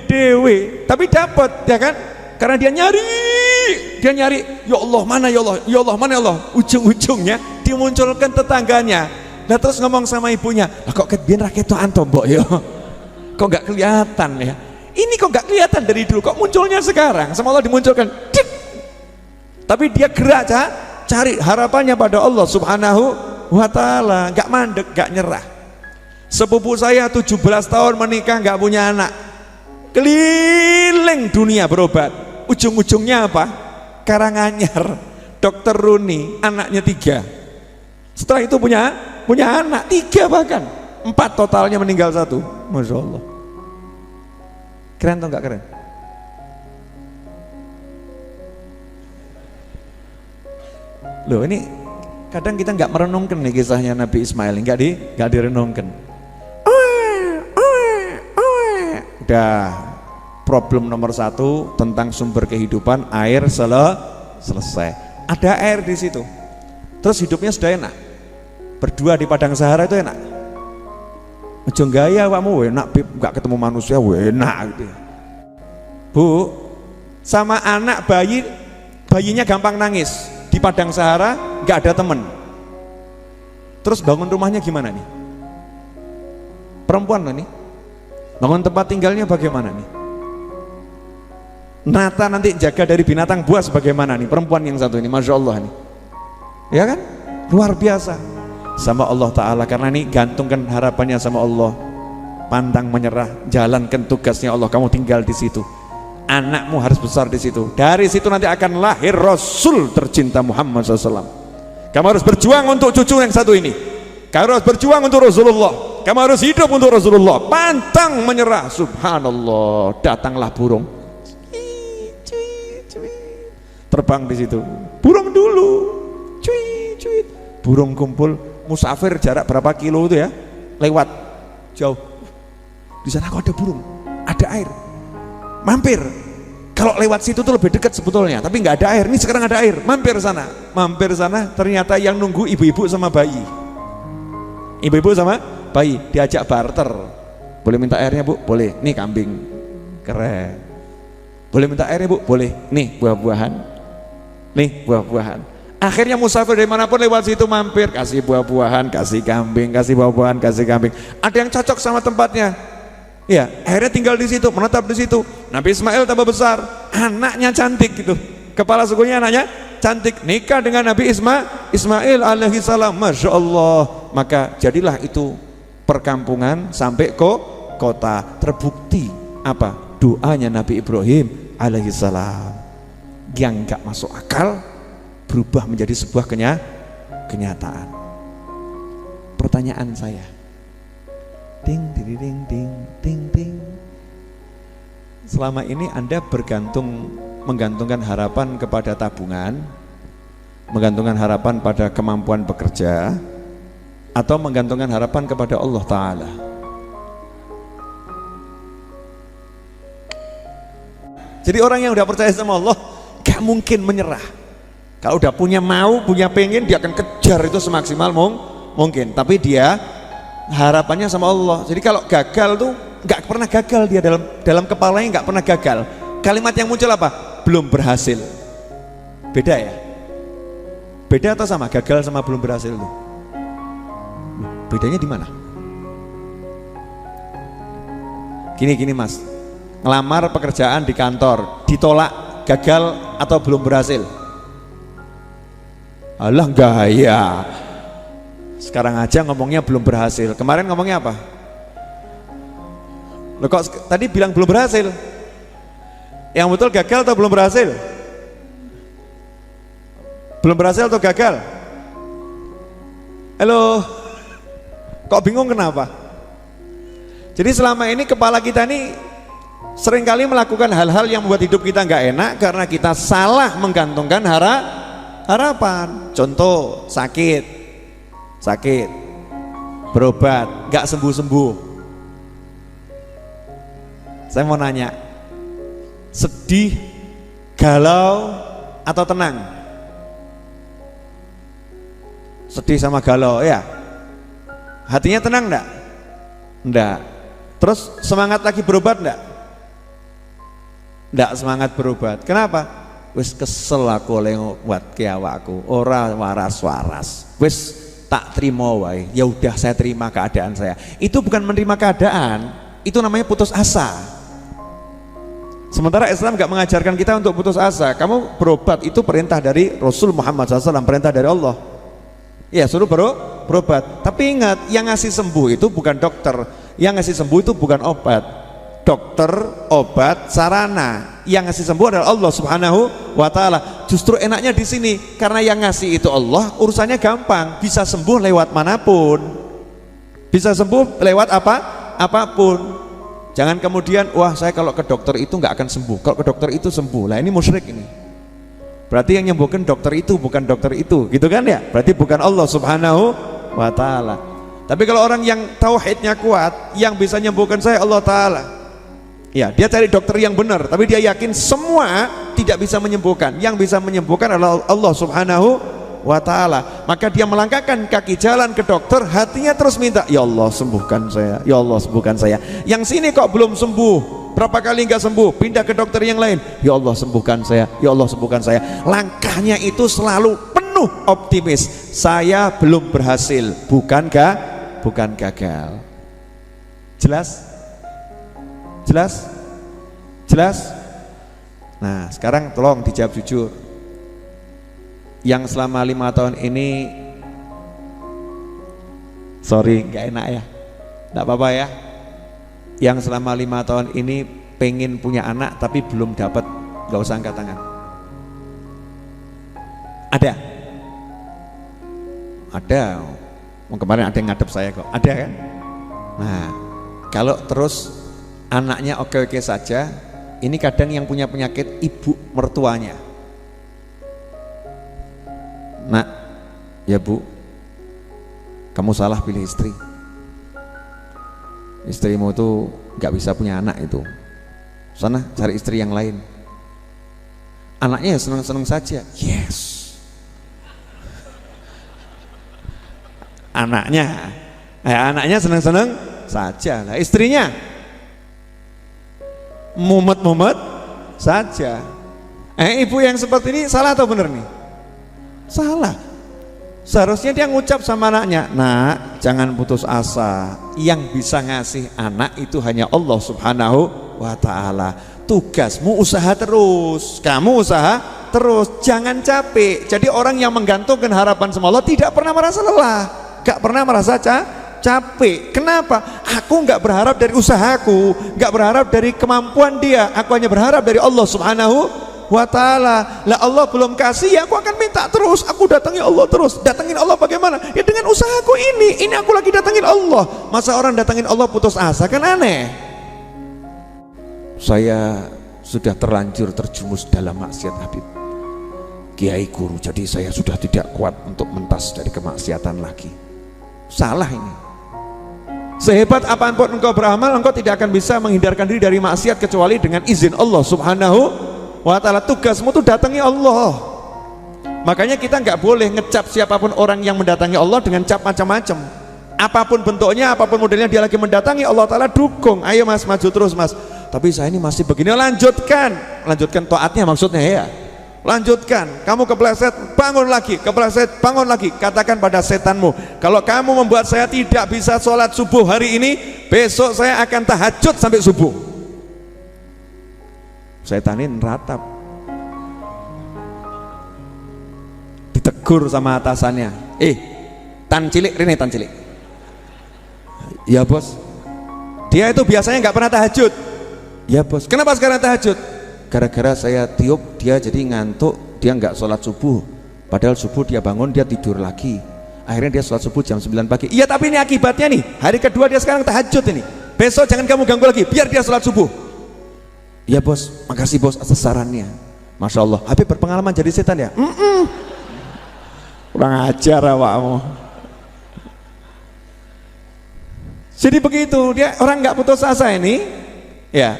dewe, tapi dapat ya kan? Karena dia nyari, ya Allah mana ya Allah, ya Allah mana ya Allah. Ujung-ujungnya dimunculkan tetangganya. Nah terus ngomong sama ibunya, lah kok kebian rakyat tuh antombok ya? Kok nggak kelihatan ya? Ini kok nggak kelihatan dari dulu, kok munculnya sekarang? Sama Allah dimunculkan. Tapi dia gerak cari harapannya pada Allah Subhanahu wa Ta'ala, nggak mandek, nggak nyerah. Sepupu saya 17 tahun menikah nggak punya anak, keliling dunia berobat. Ujung-ujungnya apa? Karanganyar, Dokter Runi, anaknya 3. Setelah itu punya anak 3, bahkan 4 totalnya, meninggal 1. Masya Allah. Keren atau nggak keren? Loh, ini kadang kita nggak merenungkan nih kisahnya Nabi Ismail, nggak direnungkan. Udah problem nomor 1 tentang sumber kehidupan, air selesai. Ada air di situ. Terus hidupnya sudah enak. Berdua di padang Sahara itu enak. Ojo gaya kamu enak, nggak ketemu manusia enak gitu. Bu, sama anak bayinya gampang nangis. Di padang Sahara nggak ada temen. Terus bangun rumahnya gimana nih? Perempuan loh nih. Bangun tempat tinggalnya bagaimana nih? Nata nanti jaga dari binatang buas bagaimana nih? Perempuan yang satu ini, Masya Allah nih. Ya kan? Luar biasa. Sama Allah Ta'ala, karena ini gantungkan harapannya sama Allah. Pantang menyerah, jalankan tugasnya Allah, kamu tinggal di situ. anakmu harus besar di situ. Dari situ nanti akan lahir Rasul tercinta Muhammad SAW. Kamu harus berjuang untuk cucu yang satu ini. Kamu harus berjuang untuk Rasulullah. Kamu harus hidup untuk Rasulullah. Pantang menyerah. Subhanallah. Datanglah burung. Terbang di situ. Burung dulu. Cuit, cuit. Burung kumpul. Musafir jarak berapa kilo itu ya? Lewat jauh. Di sana kok ada burung, ada air. Mampir. Kalau lewat situ tuh lebih dekat sebetulnya, tapi nggak ada air. Ini sekarang ada air. Mampir sana. Mampir sana. Ternyata yang nunggu ibu-ibu sama bayi. Ibu-ibu sama bayi diajak barter. Boleh minta airnya bu? Boleh. Nih kambing. Keren. Boleh minta airnya bu? Boleh. Nih buah-buahan. Nih buah-buahan. Akhirnya musafir dari manapun lewat situ mampir, kasih buah-buahan, kasih kambing, kasih buah-buahan, kasih kambing. Ada yang cocok sama tempatnya. Ya, akhirnya tinggal di situ, menetap di situ. Nabi Ismail tambah besar, anaknya cantik gitu. Kepala sukunya anaknya cantik, nikah dengan Nabi Ismail alaihi salam. Masya Allah. Maka jadilah itu perkampungan sampai ke kota. Terbukti apa? Doanya Nabi Ibrahim alaihi salam yang gak masuk akal berubah menjadi sebuah kenyataan. Pertanyaan saya, ding ding ding ding ding ding. Selama ini Anda menggantungkan harapan kepada tabungan, menggantungkan harapan pada kemampuan bekerja, atau menggantungkan harapan kepada Allah Ta'ala? Jadi orang yang udah percaya sama Allah gak mungkin menyerah. Kalau udah punya pengen, dia akan kejar itu semaksimal mungkin. Tapi dia harapannya sama Allah. Jadi kalau gagal tuh nggak pernah gagal, dia dalam kepalanya nggak pernah gagal. Kalimat yang muncul apa? Belum berhasil. Beda ya? Beda atau sama? Gagal sama belum berhasil tuh. Bedanya di mana? Gini mas, ngelamar pekerjaan di kantor, ditolak, gagal atau belum berhasil? Alah gaya. Sekarang aja ngomongnya belum berhasil. Kemarin ngomongnya apa? Loh kok tadi bilang belum berhasil? Yang betul gagal atau belum berhasil? Belum berhasil atau gagal? Halo. Kok bingung kenapa? Jadi selama ini kepala kita ini seringkali melakukan hal-hal yang membuat hidup kita nggak enak karena kita salah menggantungkan harapan. Contoh, sakit, berobat, nggak sembuh-sembuh. Saya mau nanya, sedih, galau, atau tenang? Sedih sama galau, ya. Hatinya tenang enggak? Enggak. Terus semangat lagi berobat enggak? Enggak semangat berobat. Kenapa? Wis kesel aku oleh buat awakku, ora waras-waras. Wis tak terima wae. Ya udah saya terima keadaan saya. Itu bukan menerima keadaan, itu namanya putus asa. Sementara Islam gak mengajarkan kita untuk putus asa. Kamu berobat itu perintah dari Rasul Muhammad SAW, perintah dari Allah. Ya suruh berobat. Tapi ingat, yang ngasih sembuh itu bukan dokter, yang ngasih sembuh itu bukan obat. Dokter, obat, sarana. Yang ngasih sembuh adalah Allah Subhanahu wa Ta'ala. Justru enaknya di sini, karena yang ngasih itu Allah, urusannya gampang, bisa sembuh lewat manapun, bisa sembuh lewat apapun. Jangan kemudian, wah saya kalau ke dokter itu nggak akan sembuh, kalau ke dokter itu sembuh. Lah ini musyrik ini. Berarti yang nyembuhkan dokter itu bukan dokter itu, gitu kan ya? Berarti bukan Allah Subhanahu wa Ta'ala. Tapi kalau orang yang tauhidnya kuat, yang bisa menyembuhkan saya Allah Ta'ala. Ya, dia cari dokter yang benar, tapi dia yakin semua tidak bisa menyembuhkan. Yang bisa menyembuhkan adalah Allah Subhanahu wa Ta'ala. Maka dia melangkahkan kaki jalan ke dokter, hatinya terus minta, ya Allah sembuhkan saya, ya Allah sembuhkan saya. Yang sini kok belum sembuh, berapa kali nggak sembuh, pindah ke dokter yang lain, ya Allah sembuhkan saya, ya Allah sembuhkan saya. Langkahnya itu selalu penuh optimis, saya belum berhasil, bukan gagal. Jelas? Nah sekarang tolong dijawab jujur. Yang selama 5 tahun ini, sorry nggak enak ya, nggak apa-apa ya. Yang selama 5 tahun ini pengen punya anak tapi belum dapat? Gak usah angkat tangan. Ada? Ada. Kemarin ada yang ngadep saya kok. Ada kan? Nah, kalau terus anaknya oke-oke saja, ini kadang yang punya penyakit ibu mertuanya. Nak, ya Bu, kamu salah pilih istri. Istrimu tuh gak bisa punya anak itu. Sana cari istri yang lain. Anaknya ya senang-senang saja. Yes. Anaknya senang-senang saja. Nah, istrinya mumet-mumet saja. Ibu yang seperti ini salah atau benar nih? Salah. Seharusnya dia ngucap sama anaknya, nak, jangan putus asa. Yang bisa ngasih anak itu hanya Allah Subhanahu wa ta'ala. Tugasmu usaha terus. Kamu usaha terus, jangan capek. Jadi orang yang menggantungkan harapan sama Allah tidak pernah merasa lelah, gak pernah merasa capek. Kenapa? Aku gak berharap dari usahaku, gak berharap dari kemampuan dia. Aku hanya berharap dari Allah Subhanahu wa ta'ala. Lah Allah belum kasih, ya aku akan minta terus. Aku datangi Allah terus. Datangin Allah bagaimana? Ya dengan usahaku ini aku lagi datangin Allah. Masa orang datangin Allah putus asa, kan aneh. Saya sudah terlanjur terjumus dalam maksiat Habib, Kiai guru, jadi saya sudah tidak kuat untuk mentas dari kemaksiatan lagi. Salah ini. Sehebat apapun engkau beramal, engkau tidak akan bisa menghindarkan diri dari maksiat kecuali dengan izin Allah Subhanahu wa ta'ala. Tugasmu tuh datangi Allah. Makanya kita nggak boleh ngecap siapapun orang yang mendatangi Allah dengan cap macam-macam. Apapun bentuknya, apapun modelnya, dia lagi mendatangi Allah Ta'ala, dukung. Ayo mas, maju terus mas. Tapi saya ini masih begini. Lanjutkan taatnya maksudnya ya. Lanjutkan. Kamu kepleset, bangun lagi. Kepleset, bangun lagi. Katakan pada setanmu, kalau kamu membuat saya tidak bisa sholat subuh hari ini, besok saya akan tahajud sampai subuh. Setanin ratap, ditegur sama atasannya, tan cilik, Rene tan cilik. Ya bos, dia itu biasanya nggak pernah tahajud. Ya bos, kenapa sekarang tahajud? Gara-gara saya tiup dia jadi ngantuk, dia nggak sholat subuh. Padahal subuh dia bangun, dia tidur lagi. Akhirnya dia sholat subuh jam 9 pagi. Iya tapi ini akibatnya nih, hari kedua dia sekarang tahajud ini. Besok jangan kamu ganggu lagi, biar dia sholat subuh. Ya bos, makasih bos atas sarannya. Masya Allah, Habib berpengalaman jadi setan ya? Kurang ajar awakmu. Jadi begitu, dia orang nggak putus asa ini, ya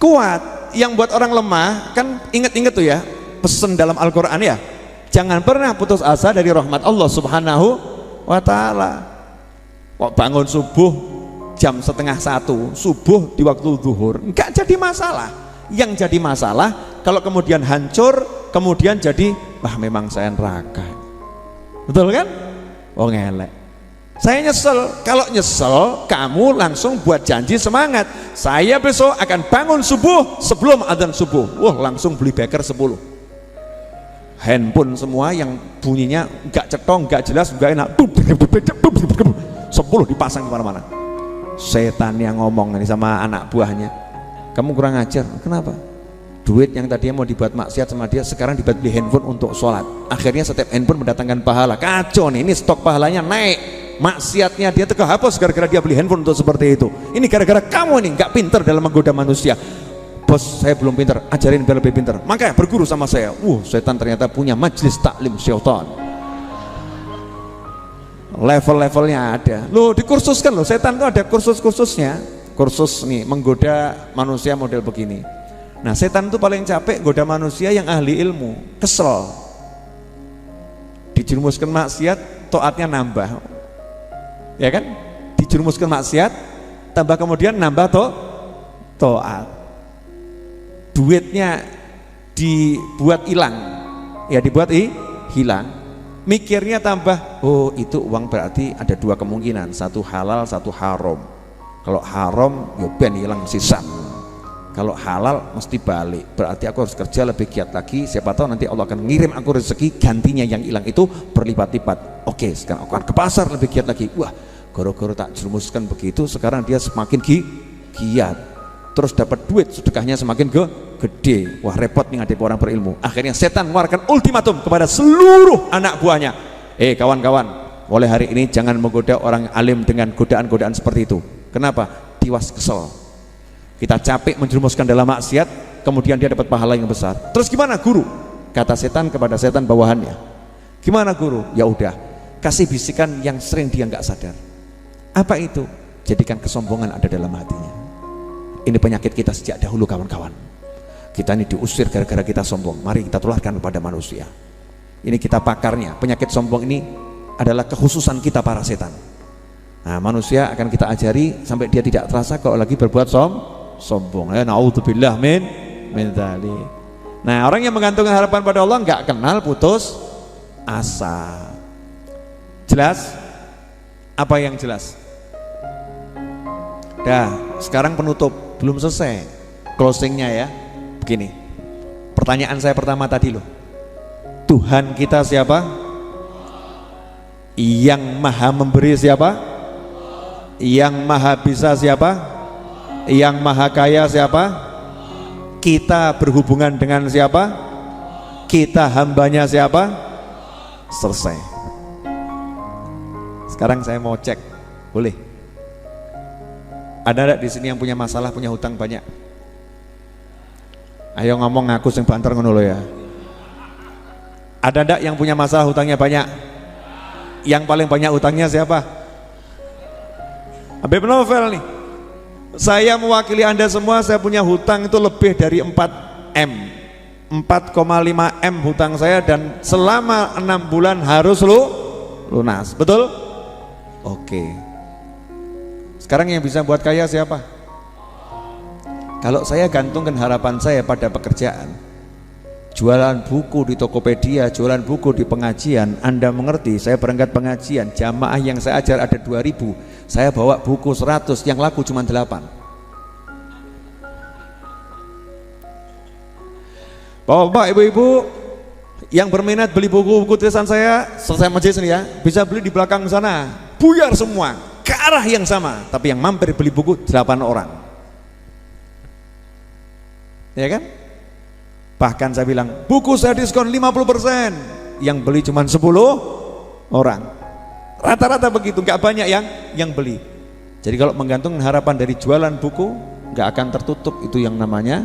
kuat. Yang buat orang lemah, kan inget-inget tuh ya, pesan dalam Al-Quran ya, jangan pernah putus asa dari rahmat Allah Subhanahu wa ta'ala. Kok bangun subuh jam 12:30, subuh di waktu zuhur, enggak jadi masalah. Yang jadi masalah kalau kemudian hancur, kemudian jadi wah memang saya neraka. Betul kan? Oh ngelek. Saya nyesel. Kalau nyesel, kamu langsung buat janji semangat, saya besok akan bangun subuh sebelum adzan subuh. Wah langsung beli beker 10 handphone semua yang bunyinya enggak cetong, enggak jelas, enggak enak, 10 dipasang kemana-mana. Setan yang ngomong ini sama anak buahnya, kamu kurang ajar. Kenapa? Duit yang tadinya mau dibuat maksiat sama dia, sekarang dibuat beli handphone untuk sholat. Akhirnya setiap handphone mendatangkan pahala. Kacau nih, ini stok pahalanya naik. Maksiatnya dia tuh kehapus gara-gara dia beli handphone untuk seperti itu. Ini gara-gara kamu nih nggak pinter dalam menggoda manusia. Bos saya belum pinter, ajarin biar lebih pinter. Makanya berguru sama saya. Setan ternyata punya majelis taklim syaitan. Level-levelnya ada. Loh dikursuskan loh, setan tuh ada kursus-kursusnya. Kursus nih menggoda manusia model begini. Nah setan tuh paling capek goda manusia yang ahli ilmu. Kesel, dijerumuskan maksiat, taatnya nambah. Ya kan, dijerumuskan maksiat tambah kemudian nambah taat, duitnya dibuat hilang, ya dibuat hilang, mikirnya tambah, oh itu uang berarti ada dua kemungkinan, satu halal satu haram. Kalau haram ya ben hilang sisa, kalau halal mesti balik, berarti aku harus kerja lebih giat lagi, siapa tahu nanti Allah akan ngirim aku rezeki gantinya yang hilang itu berlipat-lipat. Oke, sekarang aku akan ke pasar lebih giat lagi. Wah, goro-goro tak jerumuskan begitu, sekarang dia semakin giat. terus dapat duit, sedekahnya semakin gede. Wah, repot nih ngadepi orang berilmu. Akhirnya setan mengeluarkan ultimatum kepada seluruh anak buahnya. Kawan-kawan, mulai hari ini jangan menggoda orang alim dengan godaan-godaan seperti itu. Kenapa? Tiwas kesel. Kita capek menjerumuskan dalam maksiat, kemudian dia dapat pahala yang besar. Terus gimana guru? Kata setan kepada setan bawahannya. Gimana guru? Ya udah, kasih bisikan yang sering dia nggak sadar. Apa itu? Jadikan kesombongan ada dalam hatinya. Ini penyakit kita sejak dahulu, kawan-kawan. Kita ini diusir gara-gara kita sombong. Mari kita tularkan kepada manusia. Ini kita pakarnya. Penyakit sombong ini adalah kekhususan kita para setan. Nah, manusia akan kita ajari sampai dia tidak terasa kalau lagi berbuat sombong. Naudzubillah min dzalik. Nah, orang yang menggantungkan harapan pada Allah nggak kenal putus asa. Jelas? Apa yang jelas? Dah, sekarang penutup, belum selesai closingnya ya. Begini, pertanyaan saya pertama tadi loh, Tuhan kita siapa? Yang maha memberi siapa? Yang maha bisa siapa? Yang maha kaya siapa? Kita berhubungan dengan siapa? Kita hambanya siapa? Selesai. Sekarang saya mau cek, boleh? Ada enggak di sini yang punya masalah, punya hutang banyak? Ayo ngomong, ngaku sing banter ngono lho ya. Ada enggak yang punya masalah hutangnya banyak? Yang paling banyak hutangnya siapa? Habib Novel nih. Saya mewakili Anda semua, saya punya hutang itu lebih dari 4M. 4,5 M hutang saya, dan selama 6 bulan harus lunas. Betul? Oke. Sekarang yang bisa buat kaya siapa? Kalau saya gantungkan harapan saya pada pekerjaan, jualan buku di Tokopedia, jualan buku di pengajian, Anda mengerti, saya berangkat pengajian, jamaah yang saya ajar ada 2000, saya bawa buku 100, yang laku cuma 8. Bapak, ibu-ibu yang berminat beli buku-buku tulisan saya, selesai majelis ini ya, bisa beli di belakang sana, buyar semua, ke arah yang sama, tapi yang mampir beli buku 8 orang. Ya kan? Bahkan saya bilang, buku saya diskon 50%, yang beli cuma 10 orang. Rata-rata begitu, nggak banyak yang beli. Jadi kalau menggantung harapan dari jualan buku, nggak akan tertutup itu yang namanya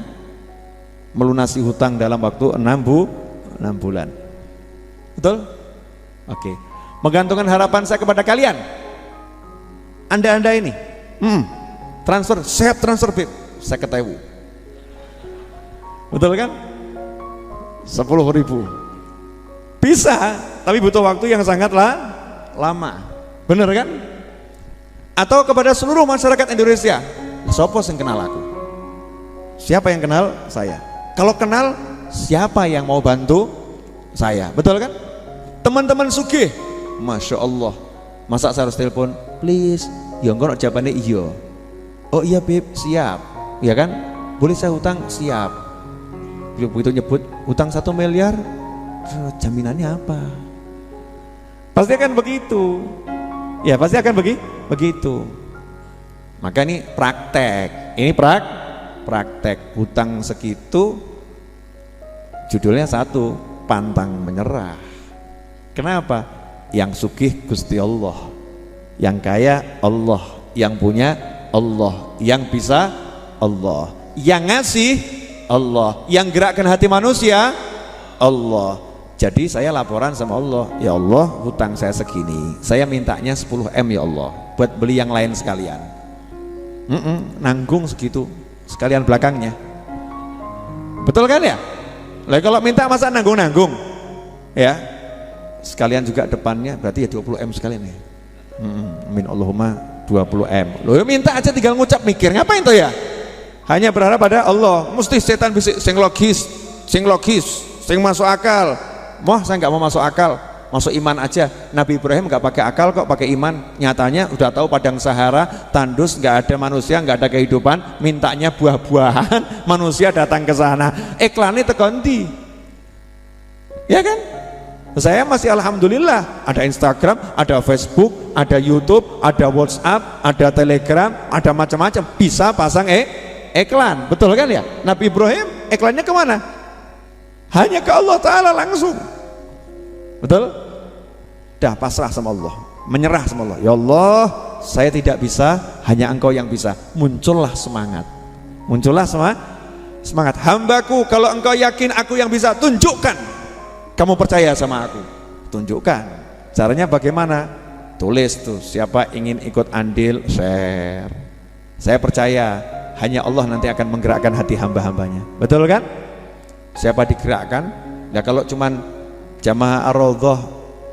melunasi hutang dalam waktu 6 bulan. Betul? Oke. Menggantungkan harapan saya kepada kalian. Anda ini, transfer, sehat transfer Bib, 50.000. Betul kan? 10.000. Bisa, tapi butuh waktu yang sangat lama. Bener kan? Atau kepada seluruh masyarakat Indonesia, siapa yang kenal aku? Siapa yang kenal saya? Kalau kenal, siapa yang mau bantu saya? Betul kan? Teman-teman sugih, Masya Allah, masa saya harus telepon? Please, ya enggak jawabannya iya. Oh iya Beb, siap. Ya kan? Boleh saya hutang? Siap. Begitu nyebut hutang 1 miliar, jaminannya apa? Pasti akan begitu. Ya pasti akan begitu. Maka ini praktek. Ini praktek hutang segitu, judulnya satu, pantang menyerah. Kenapa? Yang sugih Gusti Allah, yang kaya Allah, yang punya Allah, yang bisa Allah, yang ngasih Allah, yang gerakkan hati manusia Allah. Jadi saya laporan sama Allah, ya Allah hutang saya segini, saya mintanya 10 M ya Allah, buat beli yang lain sekalian. Nanggung segitu sekalian belakangnya. Betul kan ya? Lah kalau minta masa nanggung-nanggung ya, sekalian juga depannya, berarti ya 20 M sekalian ya. Amin Allahumma 20 M. Loh ya minta aja, tinggal ngucap, mikir ngapain tuh ya? Hanya berharap pada Allah. Mesti setan bisa sing logis, sing masuk akal. Wah saya nggak mau masuk akal, masuk iman aja. Nabi Ibrahim nggak pakai akal kok, pakai iman. Nyatanya udah tahu padang Sahara tandus, nggak ada manusia, nggak ada kehidupan, mintanya buah-buahan, manusia datang ke sana, iklannya tekonti, ya kan? Saya masih alhamdulillah ada Instagram, ada Facebook, ada YouTube, ada WhatsApp, ada Telegram, ada macam-macam, bisa pasang iklan, betul kan ya? Nabi Ibrahim iklannya kemana? Hanya ke Allah Ta'ala langsung, betul? Dah pasrah sama Allah, menyerah sama Allah. Ya Allah, saya tidak bisa, hanya Engkau yang bisa. Muncullah semangat, muncullah semangat. Hambaku, kalau Engkau yakin aku yang bisa, tunjukkan kamu percaya sama aku, tunjukkan. Caranya bagaimana? Tulis tuh, siapa ingin ikut andil, share. Saya percaya hanya Allah nanti akan menggerakkan hati hamba-hambanya, betul kan? Siapa digerakkan? Ya kalau cuman jamaah Ar-Raudhah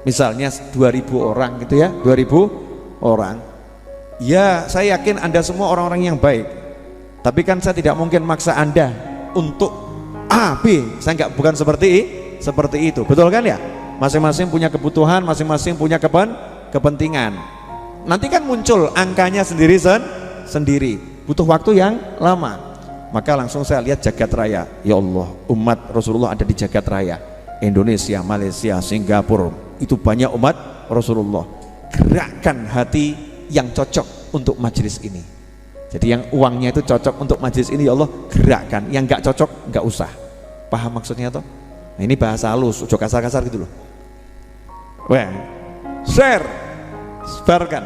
misalnya 2000 orang gitu ya, 2000 orang, ya saya yakin Anda semua orang-orang yang baik, tapi kan saya tidak mungkin maksa Anda untuk A, B. Saya bukan seperti itu, betul kan ya? Masing-masing punya kebutuhan, masing-masing punya kepentingan. Nanti kan muncul angkanya sendiri, butuh waktu yang lama. Maka langsung saya lihat jagat raya, ya Allah, umat Rasulullah ada di jagat raya, Indonesia, Malaysia, Singapura, itu banyak umat Rasulullah. Gerakkan hati yang cocok untuk majelis ini. Jadi yang uangnya itu cocok untuk majelis ini, ya Allah, gerakkan. Yang nggak cocok nggak usah. Paham maksudnya toh? Nah, ini bahasa halus, udah kasar-kasar gitu loh. Wah, share, sebarkan,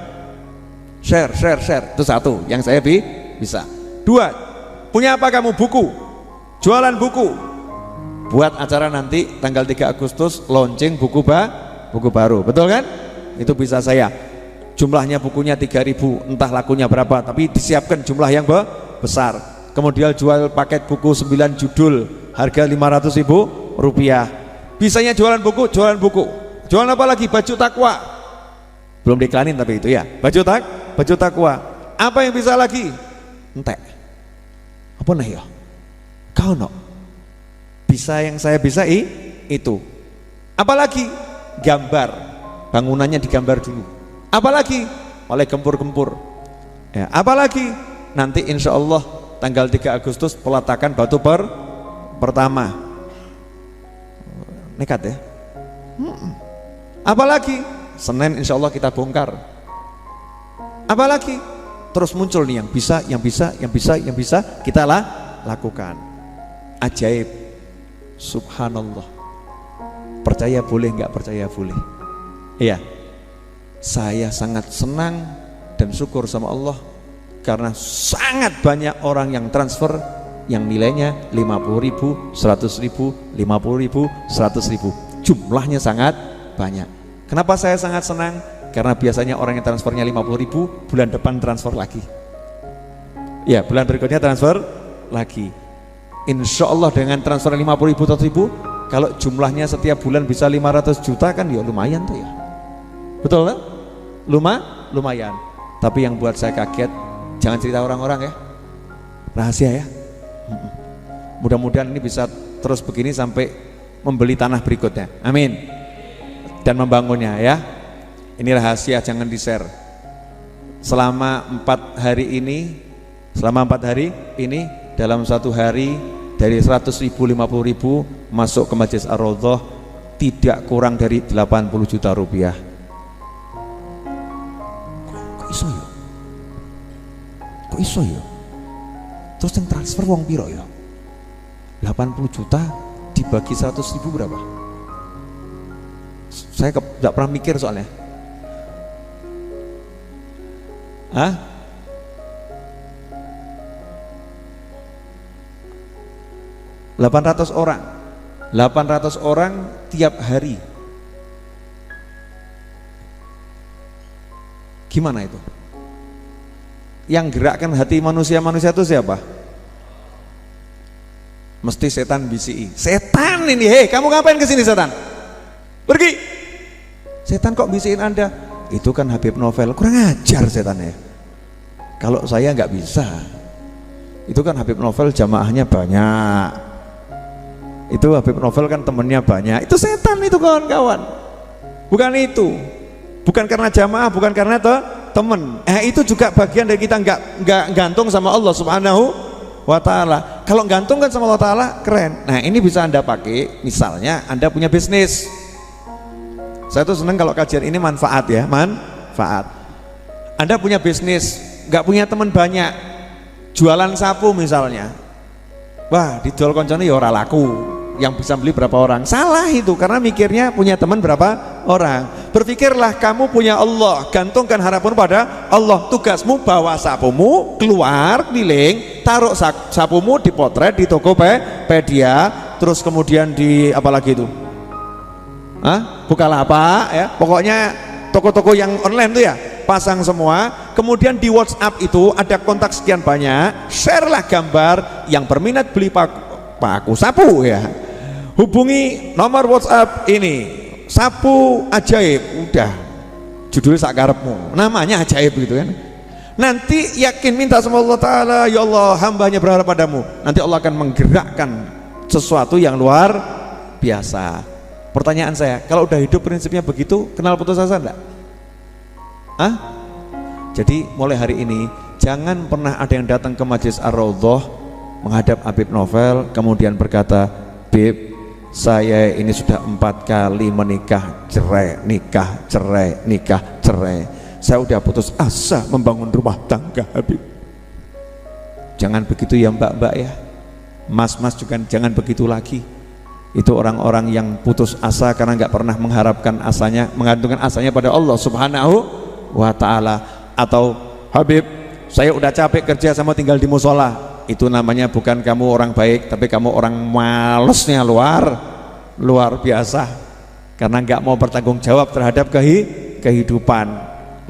share, itu satu yang saya bisa. Dua, punya apa kamu? Buku, jualan buku, buat acara nanti tanggal 3 Agustus launching buku baru, betul kan? Itu bisa saya. Jumlahnya bukunya 3000, entah lakunya berapa, tapi disiapkan jumlah yang besar. Kemudian jual paket buku 9 judul, harga 500.000 rupiah. Bisanya jualan buku. Jualan apa lagi? Baju takwa. Belum diiklanin tapi itu ya. Baju takwa. Apa yang bisa lagi? Entek. Apa nih ya? Kau no. Bisa yang saya bisa itu. Apalagi? Gambar. Bangunannya digambar dulu. Apalagi? Oleh gempur-gempur. Ya, apalagi? Nanti insya Allah tanggal 3 Agustus peletakan batu pertama. Nekat ya? Apalagi? Senin insya Allah kita bongkar. Apalagi? Terus muncul nih yang bisa kita lakukan. Ajaib. Subhanallah. Percaya boleh, nggak percaya boleh. Iya. Saya sangat senang dan syukur sama Allah karena sangat banyak orang yang transfer yang nilainya 50.000, 100.000, 50.000, 100.000. Jumlahnya sangat banyak. Kenapa saya sangat senang? Karena biasanya orang yang transfernya 50.000, bulan depan transfer lagi. Ya, bulan berikutnya transfer lagi. Insya Allah dengan transfer 50.000, 100.000, kalau jumlahnya setiap bulan bisa 500 juta kan ya lumayan tuh ya. Betul kan? Lumayan. Tapi yang buat saya kaget, jangan cerita orang-orang ya, rahasia ya. Mudah-mudahan ini bisa terus begini sampai membeli tanah berikutnya, amin, dan membangunnya ya. Ini rahasia, jangan di-share. Selama 4 hari ini dalam satu hari dari 100.000, 50.000 masuk ke Majelis Ar-Raudhah tidak kurang dari 80 juta rupiah. Kok iso ya? Terus yang transfer wong piro ya? 80 juta dibagi 100.000 berapa? Saya tidak pernah mikir soalnya. 800 orang tiap hari. Gimana itu? Yang gerakkan hati manusia itu siapa? Mesti setan BCI. Setan ini, hei kamu ngapain kesini setan? Pergi. Setan kok BCI-in Anda? Itu kan Habib Novel, kurang ajar setannya. Kalau saya nggak bisa. Itu kan Habib Novel jamaahnya banyak. Itu Habib Novel kan temennya banyak. Itu setan itu kawan-kawan. Bukan itu. Bukan karena jamaah, bukan karena temen. Itu juga bagian dari kita nggak gantung sama Allah Subhanahu wa ta'ala. Kalau gantung kan sama Allah ta'ala keren. Nah ini bisa Anda pakai, misalnya Anda punya bisnis. Saya tuh seneng kalau kajian ini manfaat ya, manfaat. Anda punya bisnis, nggak punya teman banyak, Jualan sapu misalnya, wah dijual koncone ya ora laku, yang bisa beli berapa orang. Salah itu, karena mikirnya punya teman berapa orang. Berpikirlah kamu punya Allah, gantungkan harapan pada Allah. Tugasmu bawa sapumu keluar keliling, taruh sapumu di potret di Tokopedia, terus kemudian di apalagi itu, Bukalapak ya, pokoknya toko-toko yang online tuh ya, pasang semua. Kemudian di WhatsApp itu ada kontak sekian banyak, share lah gambar yang berminat beli paku sapu ya, hubungi nomor WhatsApp ini, sapu ajaib, udah judulnya sakarepmu, namanya ajaib gitu kan. Nanti yakin minta sama Allah Ta'ala, ya Allah hambanya berharap padamu, nanti Allah akan menggerakkan sesuatu yang luar biasa. Pertanyaan saya, kalau udah hidup prinsipnya begitu, kenal putus asa enggak? Jadi mulai hari ini jangan pernah ada yang datang ke Majelis Ar-Raudhah menghadap Habib Novel kemudian berkata, Bib, saya ini sudah 4 kali menikah, cerai, nikah, cerai, nikah, cerai, saya udah putus asa membangun rumah tangga Habib. Jangan begitu ya mbak-mbak ya, mas-mas juga jangan begitu lagi. Itu orang-orang yang putus asa karena nggak pernah mengharapkan asanya, menggantungkan asanya pada Allah Subhanahu wa Ta'ala. Atau, Habib, saya udah capek kerja sama tinggal di musola. Itu namanya bukan kamu orang baik, tapi kamu orang malesnya luar biasa, karena nggak mau bertanggung jawab terhadap kehidupan,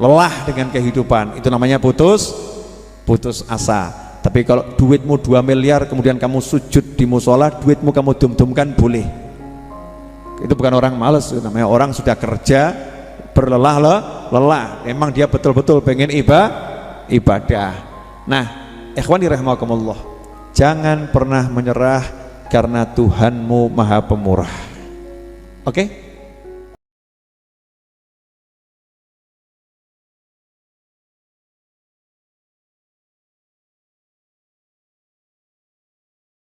lelah dengan kehidupan. Itu namanya putus asa. Tapi kalau duitmu 2 miliar kemudian kamu sujud di musola, duitmu kamu dum-dumkan, boleh. Itu bukan orang malas, itu namanya orang sudah kerja lelah. Emang dia betul-betul pengen ibadah. Nah, ikhwani rahimakumullah, jangan pernah menyerah karena Tuhanmu Maha Pemurah. Oke?